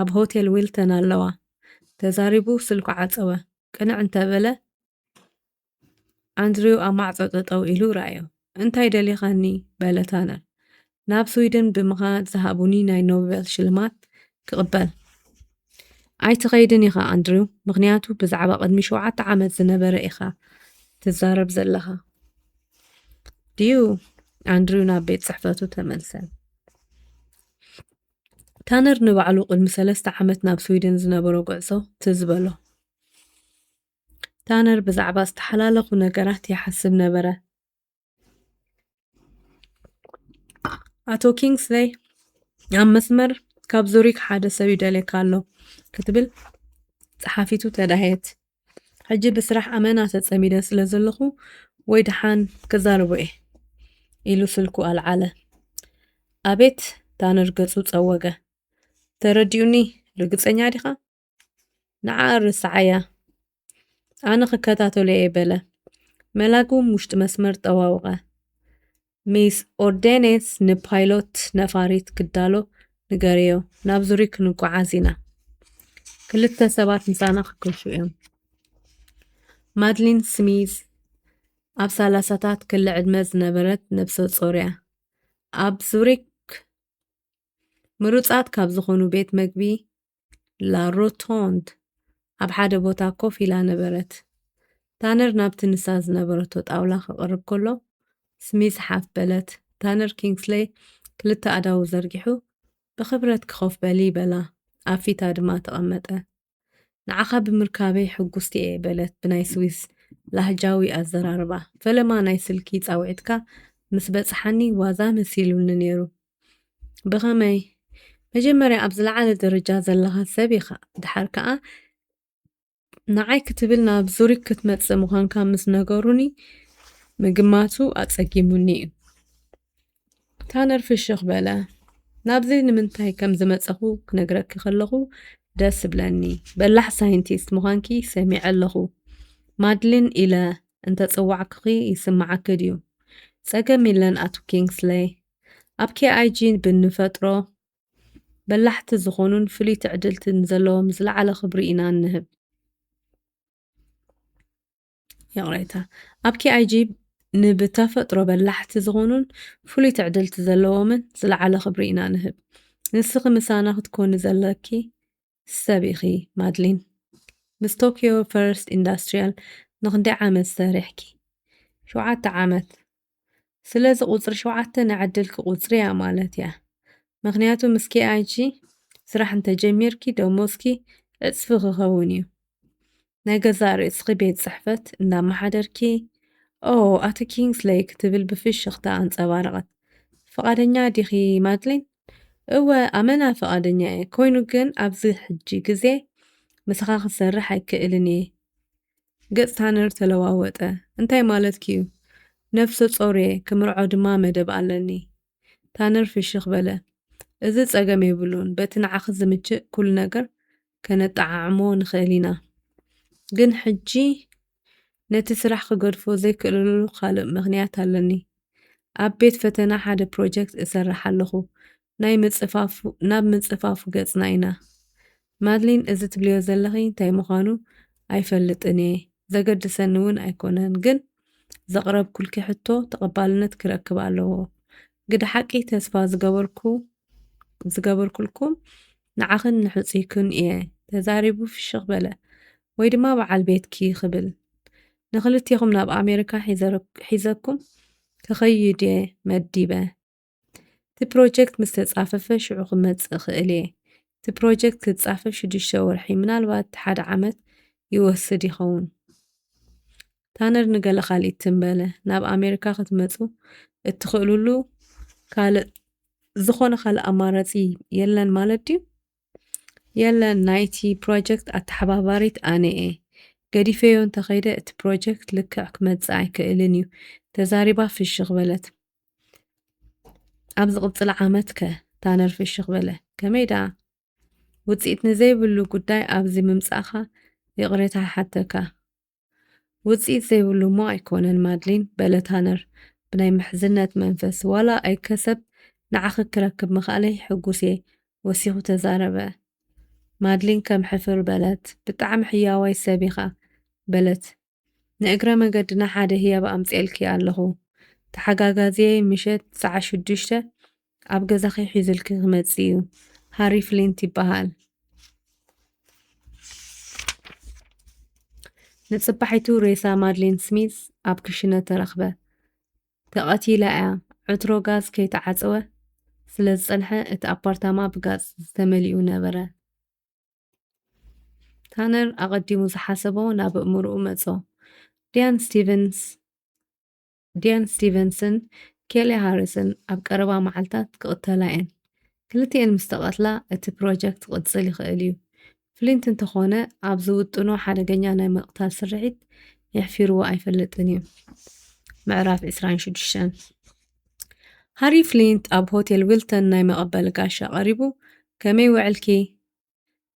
ኣብ ሆቴል ዊልተን ኣለዋ ተዛሪቡ ስልኩ ዓፀወ ቅንዕ እንተበለ ኣንድሪው ኣብ ማዕፆ ጠጠው ኢሉ ረኣዮ እንታይ ደሊኻኒ በለ ታነር ናብ ስዊድን ብምኻድ ዝሃቡኒ ናይ ኖቤል ሽልማት ክቕበል ኣይትኸይድን ኢኻ ኣንድሪው ምክንያቱ ብዛዕባ ቅድሚ 7 ዓመት ዝነበረ ኢኻ ትዛረብ ዘለኻ ድዩ ኣንድሪው ናብ ቤት ጽሕፈቱ ተመልሰ ታነር ንባዕሉ ቅድሚ 3 ዓመት ናብ ስዊድን ዝነበሮ ጉዕዞ ትዝበሎ ታነር ብዛዕባ ዝተሓላለኹ ነገራት ይሓስብ ነበረ ኣቶ ኪንግስሌይ ኣብ መስመር ካብ ዙሪክ ሓደ ሰብ ይደልየካ ኣሎ ክትብል ጸሓፊቱ ተዳህየት። ሕጂ ብስራሕ ኣመና ተጸሚደ ስለ ዘለኹ ወይ ድሓን ክዛረቦ እየ ኢሉ ስልኩ ኣልዓለ። ኣቤት ታነር ገጹ ጸወገ። ተረዲኡኒ ርግጸኛ ዲኻ? ንዓ ርስዓያ ኣነ ክከታተሎ እየ በለ። መላጉ ውሽጢ መስመር ጠዋውቐ። ሚስ ኦርዴኔስ ንፓይሎት ነፋሪት ክዳሎ ንገርዮ ናብ ዙሪክ ክንጓዓዝ ኢና። ክልተ ሰባት ምሳና ክክልሹ እዮም። ማድሊን ስሚዝ ኣብ ሳላሳታት ክሊ ዕድመ ዝነበረት ነብሰ ጾርያ ኣብ ዙሪክ ምሩጻት ካብ ዝኾኑ ቤት መግቢ ላሮቶንድ ኣብ ሓደ ቦታ ኮፍ ኢላ ነበረት። ታነር ናብቲ ንሳ ዝነበረቶ ጣውላ ክቕርብ ከሎ ስሚዝ ሓፍ በለት። ታነር ኪንግስሌይ ክልተ ኣዳው ዘርጊሑ ብኽብረት ክኸፍ በሊ በላ። ኣብ ፊታ ድማ ተቐመጠ። ንዓኻ ብምርካበይ ሕጉስቲ እየ በለት ብናይ ስዊስ ላህጃዊ ኣዘራርባ። ፈለማ ናይ ስልኪ ጻውዒትካ ምስ በጽሓኒ ዋዛ መሲሉኒ ነይሩ። ብኸመይ መጀመርያ ኣብ ዝለዓለ ደረጃ ዘለኻ ሰብ ኢኻ ድሓር ከዓ ንዓይ ክትብል ናብ ዙሪክ ክትመጽእ ምዃንካ ምስ ነገሩኒ ምግማቱ ኣጸጊሙኒ እዩ። ታነር ፍሽኽ በለ። ናብዚ ንምንታይ ከም ዝመጸኹ ክነግረኪ ከለኹ ደስ ብለኒ። በላሕ ሳይንቲስት ምዃንኪ ሰሚዐ ኣለኹ። ማድሊን ኢለ እንተጽዋዕክኺ ይስማዓክ ድዩ? ጸገም የለን ኣቶ ኪንግስሌይ። ኣብ KIG ብንፈጥሮ በላሕቲ ዝኾኑን ፍሉይ ትዕድልትን ዘለዎም ዝለዓለ ክብሪ ኢና ንህብ። የቕረይታ ኣብ KIG ንብተፈጥሮ በላሕቲ ዝኾኑን ፍሉይ ትዕድልቲ ዘለዎምን ዝለዓለ ክብሪ ኢና ንህብ። ንስኺ ምሳና ክትኮኒ ዘለኪ ሰብ ኢኺ ማድሊን። ምስ ቶኪዮ ፈርስት ኢንዳስትሪያል ንኽንደይ ዓመት ሰሪሕኪ? 7 ዓመት። ስለዚ ቁፅሪ 7 ንዕድል ክቁፅሪ እያ ማለት እያ። ምክንያቱ ምስ KIG ስራሕ እንተጀሚርኪ ደሞዝኪ እፅፊ ክኸውን እዩ። ናይ ገዛ ርእስኺ ቤት ጽሕፈት እንዳመሓደርኪ ኣቶ ኪንግስሌይ ክትብል ብፍሽኽታ ኣንጸባረቐት። ፈቓደኛ ዲኺ ማድሊን? እወ ኣመና ፈቓደኛ እየ። ኮይኑ ግን ኣብዚ ሕጂ ግዜ ምስኻ ክሰርሕ ኣይክእልን እየ። ገጽ ታነር ተለዋወጠ። እንታይ ማለት እዩ? ነፍሰ ጾር እየ ክምርዖ ድማ መደብ ኣለኒ። ታነር ፍሽኽ በለ። እዚ ጸገም የብሉን በቲ ንዓኺ ዝምችእ ኩሉ ነገር ከነጠዓዕሞ ንኽእል ኢና። ግን ሕጂ ነቲ ስራሕ ክገድፎ ዘይክእልሉ ካልእ ምኽንያት ኣለኒ። ኣብ ቤት ፈተና ሓደ ፕሮጀክት እሰርሕ ኣለኹ። ናብ ምጽፋፉ ገጽና ኢና። ማድሊን እዚ ትብልዮ ዘለኺ እንታይ ምዃኑ ኣይፈልጥን እየ። ዘገድሰኒ እውን ኣይኮነን። ግን ዘቕረብኩልኪ ሕቶ ተቐባልነት ክረክብ ኣለዎ። ግደ ሓቂ ተስፋ ዝገበርኩልኩም ንዓኽን ንሕፁይክን እየ ተዛሪቡ ፍሽኽ በለ። ወይ ድማ በዓል ቤትኪ ክብል ንኽልቲኹም ናብ ኣሜሪካ ሒዘኩም ክኸይድ እየ መዲበ። እቲ ፕሮጀክት ምስ ተጻፈፈ ሽዑ ክመጽእ ክእል እየ። እቲ ፕሮጀክት ክትጻፈፍ 6 ወርሒ ምናልባት 1 ዓመት ይወስድ ይኸውን። ታነር ንገለ ኻሊእ ትንበለ ናብ ኣሜሪካ ክትመጹ እትኽእሉሉ ዝኾነ ካልእ ኣማራጺ የለን ማለት ድዩ? የለን ናይቲ ፕሮጀክት ኣተሓባባሪት ኣነ እየ። ገዲፈዮ እንተኸይደ እቲ ፕሮጀክት ልክዕ ክመጽእ ኣይክእልን እዩ ተዛሪባ ፍሽኽ በለት። ኣብ ዝቕጽል ዓመት ከ ታነር ፍሽኽ በለ። ከመይ ደኣ ውፅኢት ንዘይብሉ ጉዳይ ኣብዚ ምምጻእኻ ይቕሬታ ሓተካ። ውፅኢት ዘይብሉ እሞ ኣይኮነን ማድሊን በለ ታነር ብናይ ምሕዝነት መንፈስ። ዋላ ኣይከሰብ ንዓኺ ክረክብ ምኽኣለይ ሕጉስ እየ ወሲኹ ተዛረበ። ማድሊን ከም ሕፍር በለት። ብጣዕሚ ሕያዋይ ሰብ ኢኻ በለት። ንእግረ መንገድና ሓደ ህያብ ኣምፂአልኪ ኣለኹ። ተሓጋጋዝየ ምሸት ሰዓት 6 ኣብ ገዛኺ ሒዙልኪ ክመጽእ እዩ። ሃሪ ፍሊንት ይበሃል። ንጽባሒቱ ሬሳ ማድሊን ስሚዝ ኣብ ክሽነ ተረኽበ። ተቐቲላ እያ። ዕትሮ ጋዝ ከይተዓፀወ ስለ ዝጸንሐ እቲ ኣፓርታማ ብጋዝ ዝተመሊኡ ነበረ። ታነር ኣቐዲሙ ዝሓሰቦ ናብ እምርኡ መጾ። ዲያን ስቲቨንስን ኬሊ ሃሪስን ኣብ ቀረባ መዓልትታት ክቕተላ እየን። ክልቲአን ምስ ተቐትላ እቲ ፕሮጀክት ክቕጽል ይኽእል እዩ። ፍሊንት እንተኾነ ኣብ ዝውጥኖ ሓደገኛ ናይ ምቕታል ስርሒት የሕፊርዎ ኣይፈልጥን እዩ። ምዕራፍ 26 ሃሪ ፍሊንት ኣብ ሆቴል ዊልተን ናይ መቐበሊ ጋሻ ቀሪቡ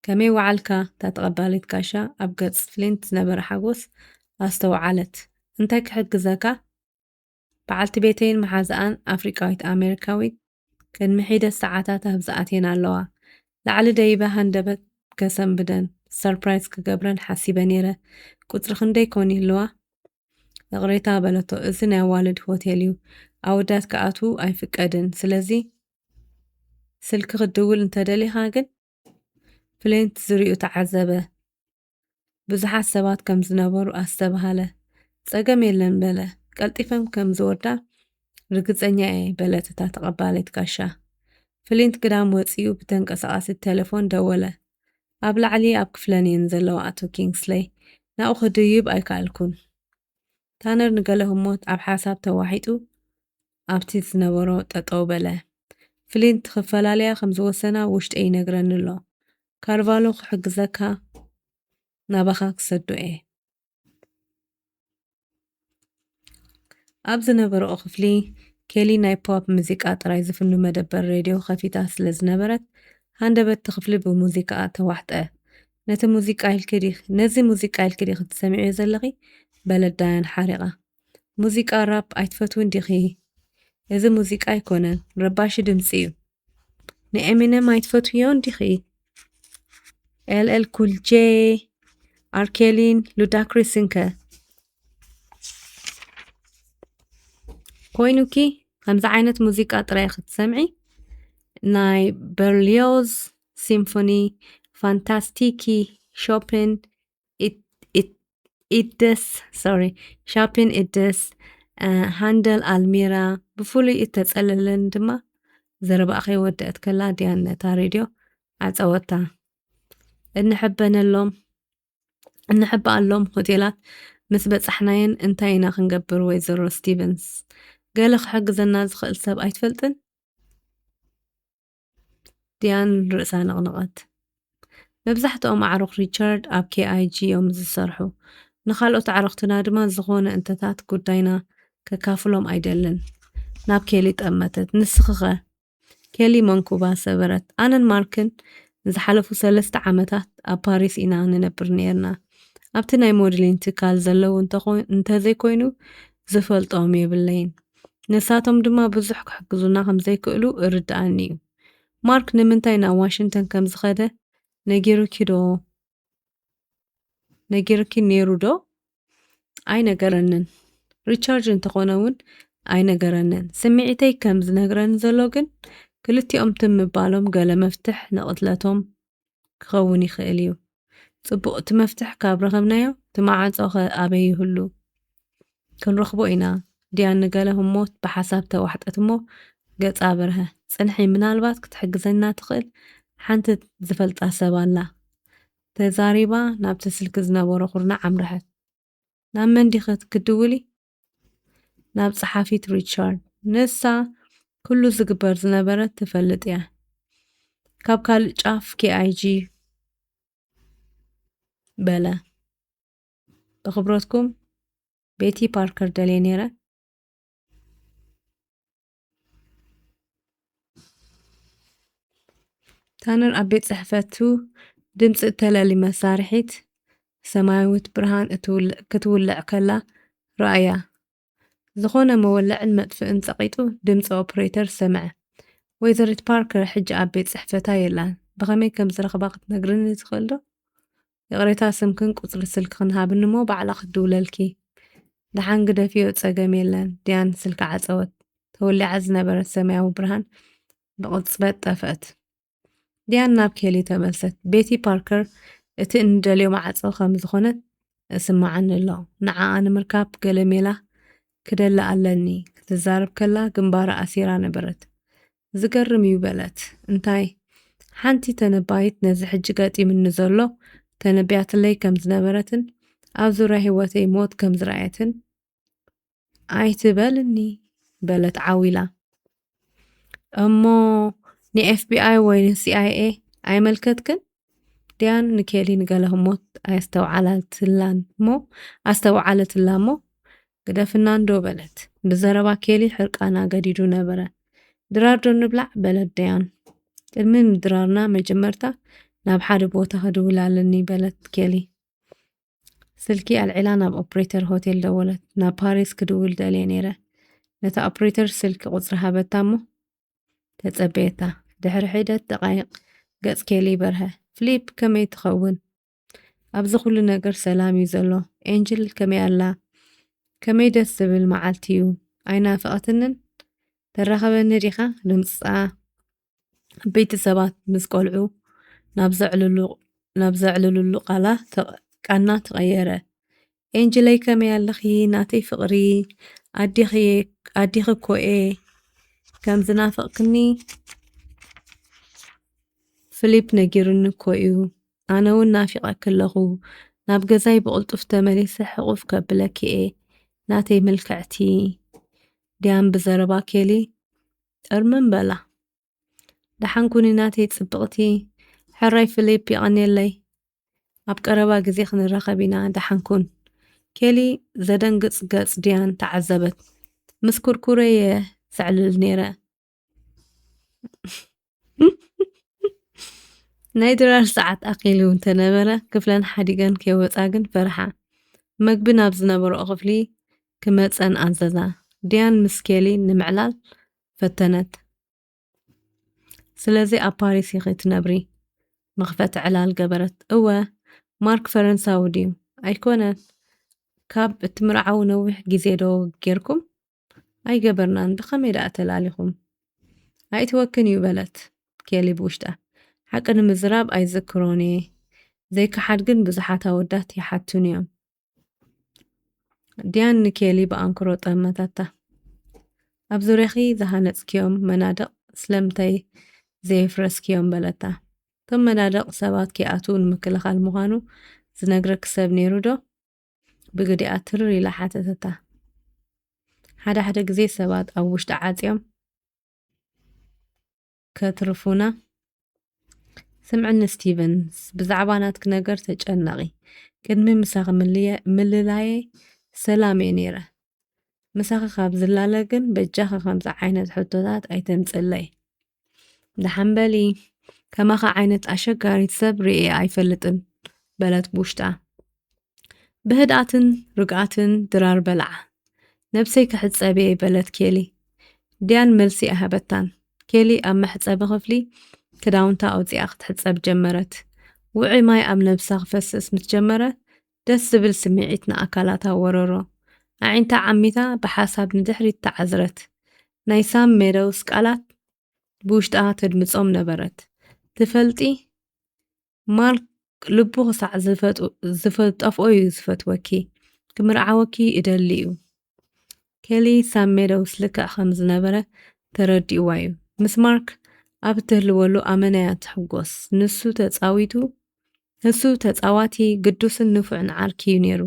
ከመይ ወዓልካ እታ ተቐባሊት ጋሻ ኣብ ገጽ ፍሊንት ዝነበረ ሓጎስ ኣስተውዓለት። እንታይ ክሕግዘካ? በዓልቲ ቤተይን መሓዝኣን ኣፍሪቃዊት ኣሜሪካዊት ቅድሚ ሒደት ሰዓታት ኣብ ዝኣትየን ኣለዋ። ላዕሊ ደይበ ሃንደበት ከሰንብደን ሰርፕራይዝ ክገብረን ሓሲበ ነይረ። ቁፅሪ ክንደይ ኮን ይህልዋ? እቕሬታ በለቶ እዚ ናይ ዋልድ ሆቴል እዩ። ኣወዳት ክኣትዉ ኣይፍቀድን። ስለዚ ስልኪ ክድውል እንተደሊኻ ግን ፍሊንት ዝርኡ ተዓዘበ። ብዙሓት ሰባት ከም ዝነበሩ ኣስተባሃለ። ፀገም የለን በለ። ቀልጢፈም ከም ዝወዳ ርግፀኛ እየ በለት እታ ተቐባሊት ጋሻ። ፍሊንት ግዳም ወፂኡ ብተንቀሳቓሲ ቴሌፎን ደወለ። ኣብ ላዕሊ ኣብ ክፍለንየን ዘለዋ ኣቶ ኪንግስለይ ናብኡ ክድይብ ኣይከኣልኩን። ታነር ንገለ ህሞት ኣብ ሓሳብ ተዋሒጡ ኣብቲ ዝነበሮ ጠጠው በለ። ፍሊንት ክፈላለያ ከም ዝወሰና ውሽጠይ ይነግረኒ ኣሎ። ካርቫሎ ክሕግዘካ ናባኻ ክሰዶ እየ። ኣብ ዝነበረኦ ክፍሊ ኬሊ ናይ ፖፕ ሙዚቃ ጥራይ ዝፍኑ መደበር ሬድዮ ከፊታ ስለ ዝነበረት ሃንደበት ክፍሊ ብሙዚቃ ተዋሕጠ። ነዚ ሙዚቃ ኢልክዲ ክትሰሚዑ ዘለኺ በለዳያን ሓሪቓ። ሙዚቃ ራፕ ኣይትፈትውን ዲኺ? እዚ ሙዚቃ ኣይኮነን፣ ረባሺ ድምፂ እዩ። ንኤሚነም ኣይትፈትዮን ዲኺ? ኤልኤል ኩል ጄ፣ ኣርኬሊን፣ ሉዳክሪስን ከ ኮይኑኪ ከምዚ ዓይነት ሙዚቃ ጥራይ ክትሰምዒ ናይ በርሊዮዝ ሲምፎኒ፣ ፋንታስቲኪ፣ ሾፒን ኢደስ፣ ሃንደል ኣልሚራ ብፍሉይ እተጸለለን ድማ ዘረባኸ ወደአት ከላ ዲያን ነታ ሬድዮ ኣፀወታ። እንሕበኣሎም ሆቴላት ምስ በጻሕናየን እንታይ ኢና ክንገብር? ወይዘሮ ስቲቨንስ ገለ ክሕግዘና ዝኽእል ሰብ ኣይትፈልጥን? ዲያን ርእሳ ነቕነቐት። መብዛሕትኦም ኣዕሩኽ ሪቻርድ ኣብ KIG እዮም ዝሰርሑ። ንኻልኦት ኣዕሩኽትና ድማ ዝኾነ እንተታት ጉዳይና ከካፍሎም ኣይደልን። ናብ ኬሊ ጠመተት። ንስኽኸ? ኬሊ መንኩባ ሰበረት። ኣነን ማርክን ንዝሓለፉ 3 ዓመታት ኣብ ፓሪስ ኢና ንነብር ነርና። ኣብቲ ናይ ሞድሊን ትካል ዘለዉ እንተዘይኮይኑ ዝፈልጦም የብለይን። ንሳቶም ድማ ብዙሕ ክሕግዙና ከም ዘይክእሉ እርዳእኒ እዩ። ማርክ ንምንታይ ናብ ዋሽንግተን ከም ዝኸደ ነጊሩኪ ነይሩ ዶ? ኣይነገረንን። ሪቻርድ እንተኾነ እውን ኣይነገረንን። ስምዒተይ ከም ዝነግረኒ ዘሎ ግን ክልቲኦም ትምባሎም ገለ መፍትሕ ንቕትለቶም ክኸውን ይኽእል እዩ። ጽቡቕ እቲ መፍትሕ ካብ ረኸብናዮ ትማዓፆ ኣበይ ይህሉ? ክንረኽቦ ኢና። ዲያን ንገለ ህሞት ብሓሳብ ተዋሕጠት እሞ ገጻ በርሀ። ጽንሒ፣ ምናልባት ክትሕግዘና ትኽእል ሓንቲ ዝፈልጣ ሰብ ኣላ። ተዛሪባ ናብቲ ስልኪ ዝነበሮ ኩርናዕ ኣምርሐት። ናብ መን ዲኸት ክድውሊ? ናብ ጸሓፊት ሪቻርድ። ንሳ ኩሉ ዝግበር ዝነበረት ትፈልጥ እያ። ካብ ካልእ ጫፍ KIG በለ። ብኽብረትኩም ቤቲ ፓርከር ደልየ ነይረ። ታነር ኣብ ቤት ጽሕፈቱ ድምፂ እተለሊ መሳርሒት ሰማያዊት ብርሃን ክትውልዕ ከላ ረኣያ። ዝኾነ መወልዕን መጥፍእን ጸቒጡ ድምፂ ኦፕሬተር ሰምዐ። ወይዘሪት ፓርከር ሕጂ ኣብ ቤት ጽሕፈታ የላን። ብኸመይ ከም ዝረኽባ ክትነግርኒ ትኽእል ዶ? የቕሬታ ስምክን ቁፅሪ ስልክን ሃብኒ እሞ ባዕላ ክትድውለልኪ። ድሓን ግደፍዮ ፀገም የለን። ዲያን ስልካ ዓፀወት። ተወሊዓ ዝነበረት ሰማያዊ ብርሃን ብቕፅበት ጠፍአት። ዲያን ናብ ኬሊ ተመልሰት። ቤቲ ፓርከር እቲ እንደልዮ ማዕፆ ከም ዝኾነት እስማዓኒ ኣሎ። ንዓኣ ንምርካብ ገለ ሜላ ክደላ ኣለኒ ክትዛረብ ከላ ግንባራ ኣሲራ ነበረት። ዝገርም እዩ በለት። እንታይ? ሓንቲ ተነባይት ነዚ ሕጂ ገጢምኒ ዘሎ ተነቢያትለይ ከም ዝነበረትን ኣብ ዙርያ ህይወተይ ሞት ከም ዝረኣየትን ኣይትበልኒ። በለት ዓዊላ እሞ ንኤፍቢኣይ ወይ ንሲኣይኤ ኣይመልከትክን ዲያን ንኬሊ ንገለ ህሞት ኣስተውዓለትላ እሞ ግደፍና እንዶ በለት ብዘረባ ኬሊ ሕርቃና ገዲዱ ነበረ ድራር ዶ ንብላዕ በለት ዲያን ቅድሚ ምድራርና መጀመርታ ናብ ሓደ ቦታ ክድውል ኣለኒ በለት ኬሊ ስልኪ ኣልዒላ ናብ ኦፕሬተር ሆቴል ደወለት ናብ ፓሪስ ክድውል ደልየ ነይረ ነታ ኦፕሬተር ስልኪ ቁፅሪ ሃበታ እሞ ተጸበየታ ድሕሪ ሒደት ደቃይቕ ገጽ ኬሊ በርሀ ፊሊፕ ከመይ ትኸውን ኣብዚ ኩሉ ነገር ሰላም እዩ ዘሎ ኤንጅል ከመይ ኣላ ከመይ ደስ ዝብል መዓልቲ እዩ ኣይናፍቐትንን ተራኸበኒ ዲኻ ድምፃ ዓበይቲ ሰባት ምስ ቆልዑ ናብ ዘዕልሉሉ ቃና ተቐየረ ኤንጅለይ ከመይ ኣለኺ ናተይ ፍቕሪ ኣዲኺ እኮ ከም ዝናፍቕክኒ ፊሊፕ ነጊሩኒ እኮ እዩ ኣነ እውን ናፊቐክ ኣለኹ ናብ ገዛይ ብቕልጡፍ ተመሊሰ ሕቑፍ ከብለኪ ናተይ ምልክዕቲ ዲያን ብዘረባ ኬሊ ጥርምን በላ ደሓንኩኒ ናተይ ጽብቕቲ ሕራይ ፊሊፕ ይቐኒየለይ ኣብ ቀረባ ግዜ ክንራኸብ ኢና ደሓንኩን ኬሊ ዘደንግጽ ገጽ ዲያን ተዓዘበት ምስ ኩርኩረየ ዘዕልል ነይረ ናይ ድራር ሰዓት ኣኺሉ እንተነበረ ክፍለን ሓዲገን ከይወፃ ግን ፈርሓ መግቢ ናብ ዝነበረኦ ክፍሊ ክመፀን ኣዘዛ ዲያን ምስ ኬሊ ንምዕላል ፈተነት ስለዚ ኣብ ፓሪስ ኢኺ ትነብሪ መኽፈት ዕላል ገበረት እወ ማርክ ፈረንሳዊ ድዩ ኣይኮነን ካብ እትምርዓው ነዊሕ ግዜ ዶ ጌርኩም ኣይገበርናን ብኸመይ ዳኣ ተላሊኹም ኣይትወክን እዩ በለት ኬሊ ብውሽጣ ሓቂ ንምዝራብ ኣይዝክሮን እየ ዘይከሓድ ግን ብዙሓት ኣወዳት ይሓቱን እዮም ዲያን ንኬሊ ብኣንክሮ ጠመታታ ኣብ ዙርያኺ ዝሃነፅክዮም መናድቕ ስለምንታይ ዘየፍረስክዮም በለታ እቶም መናድቕ ሰባት ከይኣትው ንምክልኻል ምዃኑ ዝነግረክ ሰብ ነይሩ ዶ ብግዲኣ ትርር ኢላ ሓተተታ ሓደ ግዜ ሰባት ኣብ ውሽጢ ዓፅዮም ከትርፉና ስምዕኒ ስቲቨንስ ብዛዕባ ናትክ ነገር ተጨነቒ ቅድሚ ምሳኺ ምልላየ ሰላም እየ ነይረ ምሳኺ ካብ ዝላለ ግን በጃኺ ከምዚ ዓይነት ሕቶታት ኣይተምፅለይ ደሓንበሊ ከማኻ ዓይነት ኣሸጋሪት ሰብ ርኤ ኣይፈልጥን በለት ብውሽጣ ብህድኣትን ርግኣትን ድራር በልዓ ነብሰይ ክሕፀብ እየ በለት ኬሊ ዲያን መልሲ ኣሃበታን ኬሊ ኣብ መሕፀቢ ክፍሊ ክዳውንታ ኣውፂኣ ክትሕፀብ ጀመረት ውዑይ ማይ ኣብ ነብሳ ክፈስስ ምትጀመረ ደስ ዝብል ስምዒት ንኣካላታ ወረሮ ኣዒንታ ዓሚታ ብሓሳብ ንድሕሪት ተዓዝረት ናይ ሳም ሜዶውስ ቃላት ብውሽጣ ተድምፆም ነበረት ትፈልጢ ማርክ ልቡ ክሳዕ ዝፈልጠፍኦ እዩ ዝፈትወኪ ክምርዓወኪ ይደሊ እዩ ኬሊ ሳም ሜዶውስ ልክዕ ከም ዝነበረ ተረዲእዋ እዩ ምስ ማርክ ኣብ እትህልወሉ ኣመናያ ትሕጎስ ንሱ ተፃዋቲ ግዱስን ንፉዕን ዓርኪ እዩ ነይሩ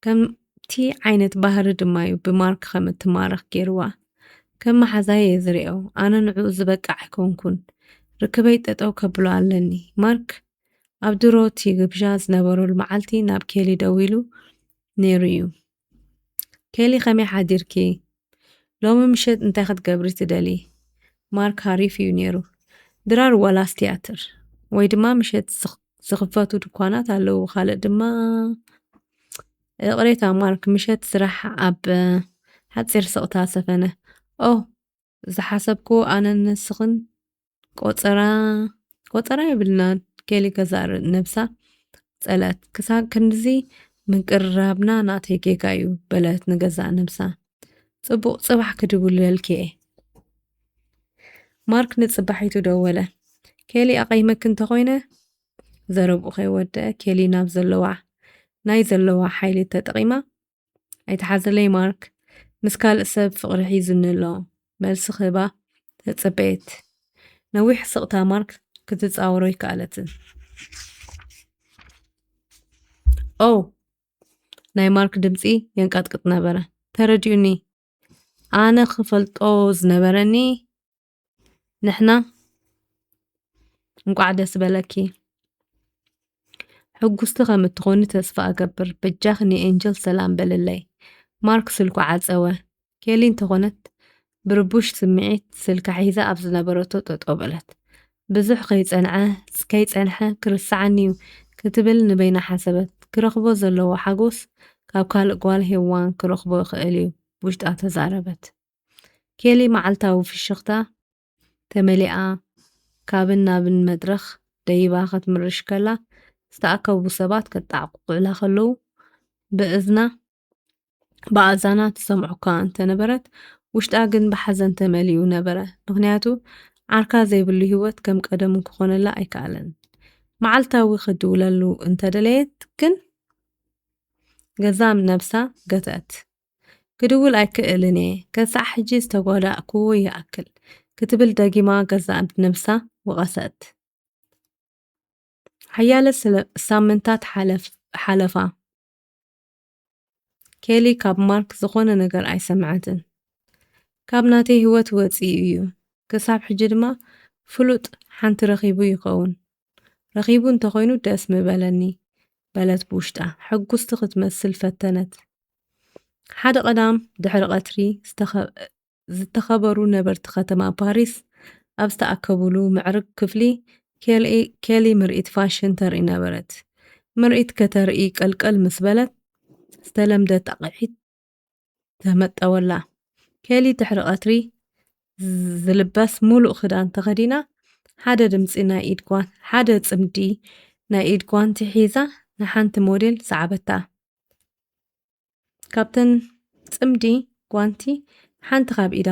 ከምቲ ዓይነት ባህሪ ድማ እዩ ብማርክ ከም እትማረኽ ገይርዋ ከም መሓዛየ ዝርኦ ኣነ ንዕኡ ዝበቃዕ ኣይኮንኩን ርክበይ ጠጠው ከብሎ ኣለኒ ማርክ ኣብ ድሮቲ ግብዣ ዝነበረሉ መዓልቲ ናብ ኬሊ ደው ኢሉ ነይሩ እዩ ኬሊ ከመይ ሓዲርኪ ሎሚ ምሸት እንታይ ክትገብሪ ትደሊ ማርክ ሃሪፍ እዩ ነይሩ ድራር ዋላስ ቲያትር ወይ ድማ ምሸት ዝኽፈቱ ድኳናት ኣለዉ ካልእ ድማ ቅሬታ ማርክ ምሸት ስራሕ ኣብ ሓፂር ስቕታ ሰፈነ ዝሓሰብኩ ኣነ ንስኽን ቆፀራ የብልናን ኬሊ ገዛርእ ነብሳ ጸለት ክሳብ ክንድዚ ምንቅርራብና ናተይ ጌጋ እዩ በለት ንገዛእ ነብሳ ጽቡቕ ጽባሕ ክድውልልኪ ማርክ ንጽባሒቱ ደወለ ኬሊ ኣቐይመክ እንተኾይነ ዘረብኡ ከይወድአ ኬሊ ናብ ናይ ዘለዋ ሓይሊ ተጠቒማ ኣይተሓዘለይ ማርክ ምስ ካልእ ሰብ ፍቕሪ ሒዙኒ ኣሎ መልሲ ክህባ ተጸበየት ነዊሕ ስቕታ ማርክ ክትጻወሮ ይከኣለትን ናይ ማርክ ድምፂ የንቃጥቅጥ ነበረ ተረዲኡኒ ኣነ ክፈልጦ ዝነበረኒ ንሕና እንቋዕ ደስ በለኪ ሕጉስቲ ከም እትኾኒ ተስፋ ኣገብር በጃኽ ንኤንጀል ሰላም በልለይ ማርክ ስልኩ ዓፀወ ኬሊ እንተኾነት ብርቡሽ ስምዒት ስልካ ሒዛ ኣብ ዝነበረቶ ጠጠው በለት ብዙሕ ከይፀንሐ ክርስዓኒ እዩ ክትብል ንበይና ሓሰበት ክረኽቦ ዘለዎ ሓጎስ ካብ ካልእ ጓል ሄዋን ክረኽቦ ይኽእል እዩ ውሽጣ ተዛረበት ኬሊ መዓልታዊ ፍሽኽታ ተመሊኣ ካብን ናብን መድረኽ ደይባ ክትምርሽ ከላ ዝተኣከቡ ሰባት ከጣዕቁዕላ ከለዉ ብኣዛና ትሰምዖ እኳ እንተነበረት ውሽጣ ግን ብሓዘን ተመሊኡ ነበረ ምክንያቱ ዓርካ ዘይብሉ ህይወት ከም ቀደሙ ክኾነላ ኣይከኣለን መዓልታዊ ክድውለሉ እንተደለየት ግን ገዛ ነብሳ ገትአት ክድውል ኣይክእልን እየ ከሳዕ ሕጂ ዝተጓዳእክዎ ይኣክል ክትብል ደጊማ ገዛ ነብሳ ወቐሰት ሓያለ ሳምንታት ሓለፋ ኬሊ ካብ ማርክ ዝኾነ ነገር ኣይሰምዓትን ካብ ናተይ ህይወት ወፂኡ እዩ ክሳብ ሕጂ ድማ ፍሉጥ ሓንቲ ረኺቡ ይኸውን ረኺቡ እንተኾይኑ ደስ ምበለኒ በለት ብውሽጣ ሕጉስቲ ክትመስል ፈተነት ሓደ ቀዳም ድሕሪ ቀትሪ ዝተኸበሩ ነበርቲ ከተማ ፓሪስ ኣብ ዝተኣከቡሉ ምዕርግ ክፍሊ ኬሊ ምርኢት ፋሽን ተርኢ ነበረት ምርኢት ከተርኢ ቀልቀል ምስ በለት ዝተለምደት ኣቕሒት ተመጠወላ ኬሊ ድሕሪ ቀትሪ ዝልበስ ሙሉእ ክዳን ተኸዲና ሓደ ፅምዲ ናይ ኢድ ጓንቲ ሒዛ ንሓንቲ ሞዴል ሰዓበታ ካብተን ፅምዲ ጓንቲ ሓንቲ ካብ ኢዳ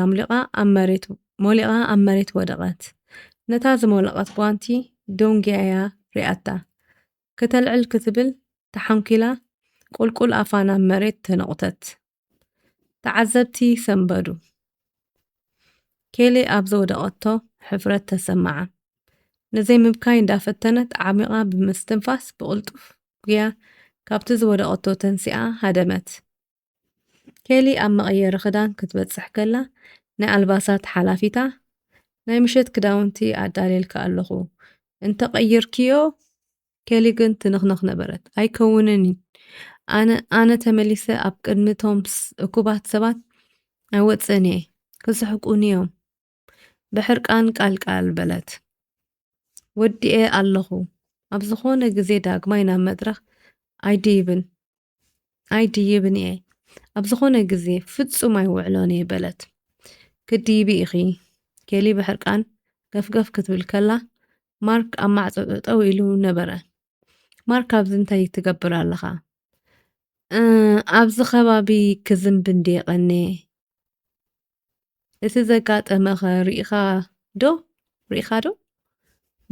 ሞሊቓ ኣብ መሬት ወደቐት ነታ ዝመለቐት ጓንቲ ዶንግያያ ሪኣታ ከተልዕል ክትብል ተሓንኪላ ቁልቁል ኣፋ ናብ መሬት ተነቑተት ተዓዘብቲ ሰንበዱ ኬሊ ኣብ ዘወደቐቶ ሕፍረት ተሰማዓ ነዘይ ምብካይ እንዳፈተነት ዓሚቓ ብምስትንፋስ ብቕልጡፍ ጉያ ካብቲ ዝወደቐቶ ተንሲኣ ሃደመት ኬሊ ኣብ መቐየሪ ክዳን ክትበፅሕ ከላ ናይ ኣልባሳት ሓላፊታ ናይ ምሸት ክዳውንቲ ኣዳልየልካ ኣለኹ እንተቐይርክዮ ኬሊ ግን ትንኽንኽ ነበረት ኣይከውንን ኣነ ተመሊሰ ኣብ ቅድሚቶም እኩባት ሰባት ኣይወፅን እየ ክስሕቁኒ እዮም ብሕርቃን ቃልቃል በለት ወዲኤ ኣለኹ ኣብ ዝኾነ ግዜ ዳግማይ ናብ መድረኽ ኣይድይብን እየ ኣብ ዝኾነ ግዜ ፍጹም ኣይውዕሎን እየ በለት ክድይቢ ኢኺ ኬሊ ብሕርቃን ገፍገፍ ክትብል ከላ ማርክ ኣብ ማዕፆ ጠጠው ኢሉ ነበረ ማርክ ኣብዚ እንታይ ትገብር ኣለኻ ኣብዚ ከባቢ ክዝምቢ እንዴቐኒ እቲ ዘጋጠመኸ ርኢኻ ዶ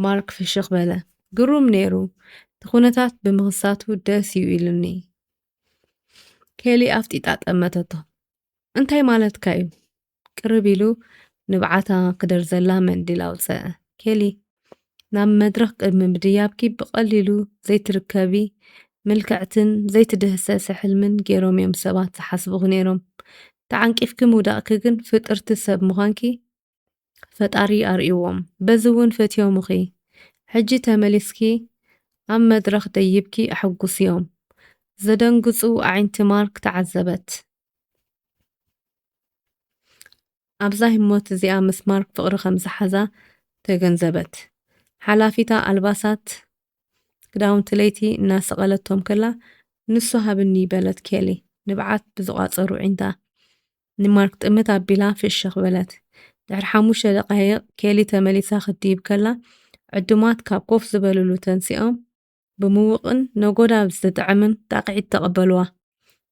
ማርክ ፍሽኽ በለ ግሩም ነይሩ እቲ ኩነታት ብምኽሳቱ ደስ እዩ ኢሉኒ ኬሊ ኣፍጢጣ ጠመተቶ እንታይ ማለትካ እዩ ቅርብ ኢሉ ንብዓታ ክደርዘላ መንዲል ኣውፅአ ኬሊ ናብ መድረኽ ቅድሚ ምድያብኪ ብቐሊሉ ዘይትርከቢ ምልክዕትን ዘይትድህሰስ ሕልምን ገይሮም እዮም ሰባት ዝሓስቡኽ ነይሮም ተዓንቂፍኪ ምውዳቕኪ ግን ፍጥርቲ ሰብ ምዃንኪ ፈጣሪ ኣርእዎም በዚ እውን ፈትዮሙኺ ሕጂ ተመሊስኪ ኣብ መድረኽ ደይብኪ ኣሐጉስ እዮም ዘደንግፁ ኣዒንቲ ማርክ ተዓዘበት ኣብዛ ህሞት እዚኣ ምስ ማርክ ፍቕሪ ከም ዝሓዛ ተገንዘበት ሓላፊታ ኣልባሳት ክዳውንቲ ለይቲ እናሰቐለቶም ከላ ንሱ ሃብኒ በለት ኬሊ ንብዓት ብዝቋፀሩ ዒንታ ንማርክ ጥምት ኣቢላ ፍሽኽ በለት ድሕሪ 5 ደቓይቕ ኬሊ ተመሊሳ ክትድይብ ከላ ዕዱማት ካብ ኮፍ ዝበልሉ ተንሲኦም ብምውቕን ነጎዳ ዝጥዕምን ጣቕዒት ተቐበልዋ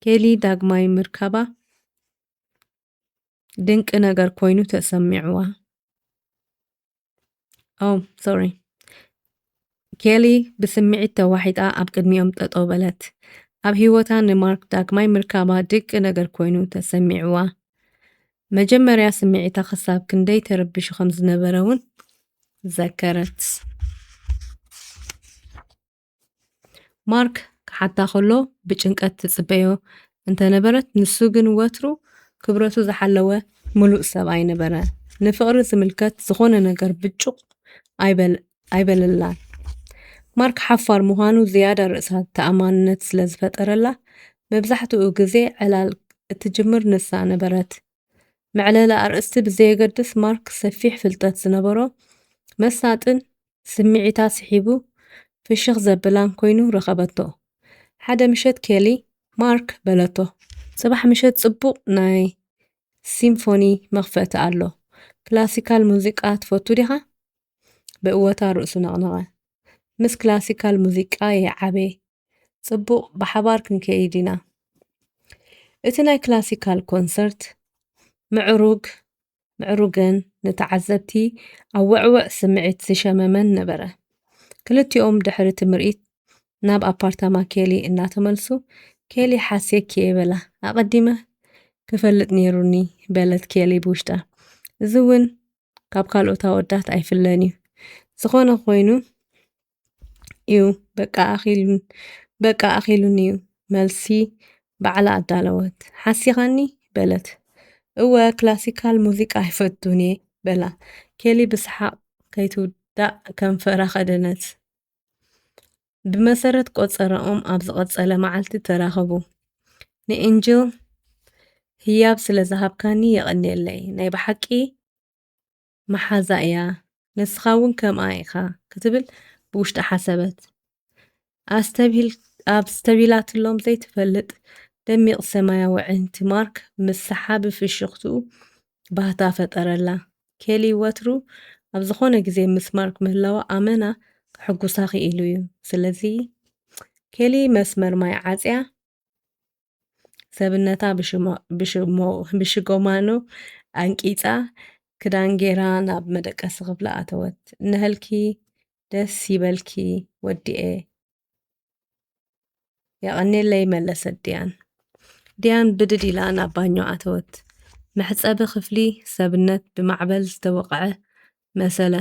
ኬሊ ዳግማይ ምርካባ ድንቂ ነገር ኮይኑ ተሰሚዕዋ ኬሊ ብስምዒት ተዋሒጣ ኣብ ቅድሚኦም ጠጠው በለት ኣብ ሂወታ ንማርክ ዳግማይ ምርካባ ድንቂ ነገር ኮይኑ ተሰሚዕዋ መጀመርያ ስምዒታ ክሳብ ክንደይ ተረቢሹ ከም ዝነበረ እውን ዘከረት ማርክ ክሓታ ከሎ ብጭንቀት ትጽበዮ እንተነበረት ንሱ ግን ወትሩ ክብረቱ ዝሓለወ ሙሉእ ሰብኣይ ነበረ። ንፍቕሪ ዝምልከት ዝኾነ ነገር ብጩቕ ኣይበለላን። ማርክ ሓፋር ምዃኑ ዝያዳ ርእሳ ተኣማንነት ስለ ዝፈጠረላ መብዛሕትኡ ግዜ ዕላል እትጅምር ንሳ ነበረት። መዕለለ ኣርእስቲ ብዘየገድስ ማርክ ሰፊሕ ፍልጠት ዝነበሮ መሳጥን ስምዒታ ስሒቡ ፍሽኽ ዘብላን ኮይኑ ረኸበቶ። ሓደ ምሸት ኬሊ ማርክ በለቶ፣ ጽባሕ ምሸት ጽቡቕ ናይ ሲምፎኒ መኽፈቲ ኣሎ። ክላሲካል ሙዚቃ ትፈቱ ዲኻ? ብእወታ ርእሱ ነቕነቐ። ምስ ክላሲካል ሙዚቃ የዓበየ። ጽቡቕ ብሓባር ክንከይድ ኢና። እቲ ናይ ክላሲካል ኮንሰርት ምዕሩግን ንተዓዘብቲ ኣብ ውዕውዕ ስምዒት ዝሸመመን ነበረ። ክልቲኦም ድሕሪ እቲ ምርኢት ናብ ኣፓርታማ ኬሊ እናተመልሱ ኬሊ ሓሴኪ የበላ ኣቐዲመ ክፈልጥ ነይሩኒ በለት ኬሊ ብውሽጣ። እዚ እውን ካብ ካልኦት ኣወዳት ኣይፍለን እዩ። ዝኾነ ኮይኑ እዩ በቃ ኣኺሉን እዩ መልሲ ባዕላ ኣዳለወት። ሓሲኻኒ በለት። እወ ክላሲካል ሙዚቃ ኣይፈቱን እየ በላ ኬሊ ብስሓቕ ከይትውዳእ ከንፈራ ኸደነት። ብመሰረት ቆፀረኦም ኣብ ዝቐፀለ መዓልቲ ተራኸቡ። ንኤንጅል ህያብ ስለ ዝሃብካኒ የቐኒየለይ ናይ ብሓቂ መሓዛ እያ ንስኻ እውን ከምኣ ኢኻ ክትብል ብውሽጢ ሓሰበት። ኣብ ዝተቢላትሎም ዘይትፈልጥ ደሚቕ ሰማያዊ ዕንቲ ማርክ ምስ ሰሓቢ ፍሽኽትኡ ባህታ ፈጠረላ። ኬሊ ወትሩ ኣብ ዝኾነ ግዜ ምስ ማርክ ምህላዋ ኣመና ክሕጉሳ ኽኢሉ እዩ። ስለዚ ኬሊ መስመር ማይ ዓፅያ ሰብነታ ብሽጎማኖ ኣንቂፃ ክዳን ጌራ ናብ መደቀሲ ክፍላ ኣተወት። ንህልኪ ደስ ይበልኪ ወዲኤ የቐኒለይ መለሰት ዲያን። ዲያን ብድድ ኢላ ናብ ባኞ ኣተወት። መሕፀቢ ክፍሊ ሰብነት ብማዕበል ዝተወቕዐ መሰለ።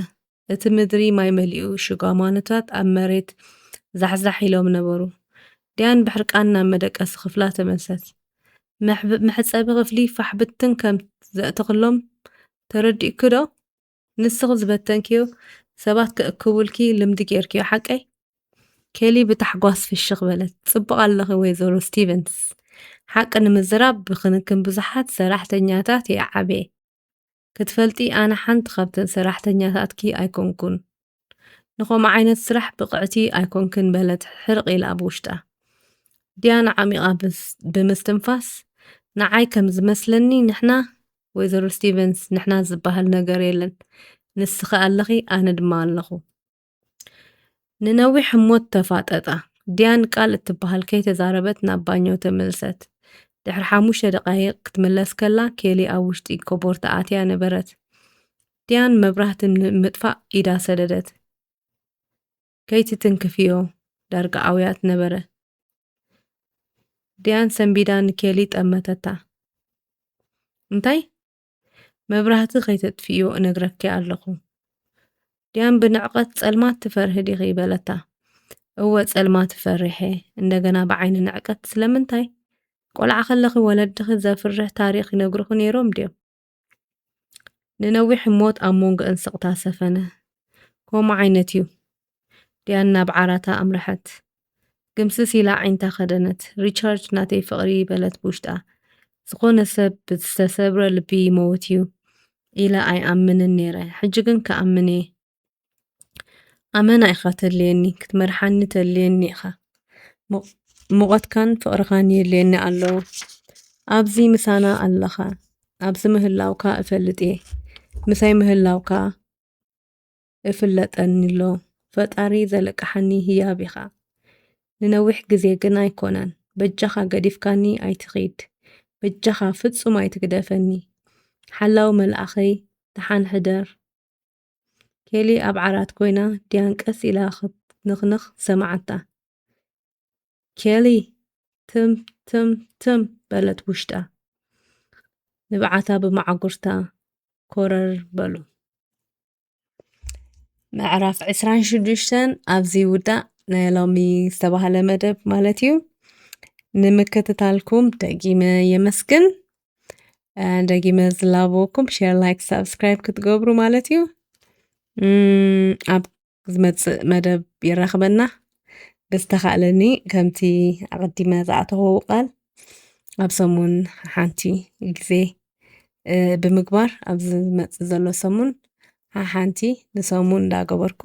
እቲ ምድሪ ማይ መሊኡ ሽጓማኖታት ኣብ መሬት ዛሕዛሕ ኢሎም ነበሩ። ዲያን ብሕርቃን ናብ መደቀሲ ክፍላ ተመልሰት። መሕፀቢ ክፍሊ ፋሕ ብትን ከም ዘእትኽሎም ተረዲእኩ ዶ? ንስኽ ዝበተንክዮ ሰባት ክእክቡልኪ ልምዲ ጌርክዮ ሓቀይ? ኬሊ ብታሕጓስ ፍሽኽ በለት። ጽቡቕ ኣለኺ ወይዘሮ ስቲቨንስ። ሓቂ ንምዝራብ ብክንክን ብዙሓት ሰራሕተኛታት የዓበየ። ክትፈልጢ ኣነ ሓንቲ ካብተን ሰራሕተኛታትኪ ኣይኮንኩን። ንኸምኡ ዓይነት ስራሕ ብቕዕቲ ኣይኮንክን በለት ሕርቕ ኢላ ኣብ ውሽጣ። ዲያን ዓሚቓ ብምስትንፋስ ንዓይ ከም ዝመስለኒ ንሕና ወይዘሮ ስቲቨንስ ንሕና ዝበሃል ነገር የለን። ንስኸ ኣለኺ ኣነ ድማ ኣለኹ። ንነዊሕ እሞት ተፋጠጣ። ዲያን ቃል እትበሃል ከይተዛረበት ናብ ባኞ ተመልሰት። ድሕሪ 5 ደቓይቕ ክትምለስ ከላ ኬሊ ኣብ ውሽጢ ኮቦርታ ኣትያ ነበረት። ዲያን መብራህቲ ንምጥፋእ ኢዳ ሰደደት። ከይትትንክፍዮ ዳርጋ ዓውያት ነበረ። ዲያን ሰንቢዳ ንኬሊ ጠመተታ። እንታይ? መብራህቲ ከይተጥፍዮ እነግረኪ ኣለኹ። ዲያን ብንዕቐት ጸልማት ትፈርህ ዲኺ በለታ። እወ ጸልማት ትፈርሐ እንደገና ብዓይኒ ንዕቀት ስለምንታይ? ቆልዓ ኸለኺ ወለድኺ ዘፍርሕ ታሪኽ ይነግሩኹ ነይሮም ድዮም? ንነዊሕ እሞት ኣብ መንጎአን ስቕታ ሰፈነ። ከምኡ ዓይነት እዩ። ዲያን ናብ ዓራታ ኣምርሐት። ግምስስ ኢላ ዓይንታ ኸደነት። ሪቻርድ ናተይ ፍቕሪ በለት ብውሽጣ። ዝኾነ ሰብ ብዝተሰብረ ልቢ ይመውት እዩ ኢለ ኣይኣምንን ነይረ። ሕጂ ግን ከኣምን እየ። ኣመና ኢኻ ተድልየኒ፣ ክትመርሓኒ ተድልየኒ ኢኻ። ሙቐትካን ፍቕርኻን የድልየኒ ኣሎ። ኣብዚ ምሳና ኣለኻ። ኣብዚ ምህላውካ እፈልጥ እየ። ምሳይ ምህላውካ እፍለጠኒ ኣሎ። ፈጣሪ ዘለቅሓኒ ህያብ ኢኻ። ንነዊሕ ግዜ ግን ኣይኮነን። በጃኻ ገዲፍካኒ ኣይትኺድ። በጃኻ ፍጹም ኣይትግደፈኒ። ሓላዊ መልኣኸይ ተሓንሕደር። ኬሊ ኣብ ዓራት ኮይና ዲያን ቀስ ኢላ ክትንኽንኽ ሰማዓታ። ኬሊ ትም ትም ትም በለት ውሽጣ። ንብዓታ ብማዕጉርታ ኮረር በሉ። ምዕራፍ 26 ኣብዚ ውዳእ ናይ ሎሚ ዝተባህለ መደብ ማለት እዩ። ንምክትታልኩም ደጊመ የመስግን። ደጊመ ዝላበወኩም ሼር ላይክ ሰብስክራይብ ክትገብሩ ማለት እዩ ኣብ ዝመጽእ መደብ ይራኽበና ብዝተኻእለኒ ከምቲ ኣቐዲመ ዝኣተኽዎ ቃል ኣብ ሰሙን ሓንቲ ግዜ ብምግባር ኣብ ዝመጽእ ዘሎ ሰሙን ሓንቲ ንሰሙን እንዳገበርኩ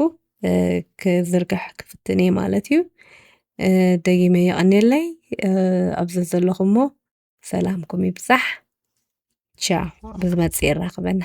ክዝርግሕ ክፍትን እየ ማለት እዩ ደጊመ ይቐኒየለይ ኣብዚ ዘለኹሞ ሰላምኩም ይብዛሕ ቻው ብዝመጽእ ይራኽበና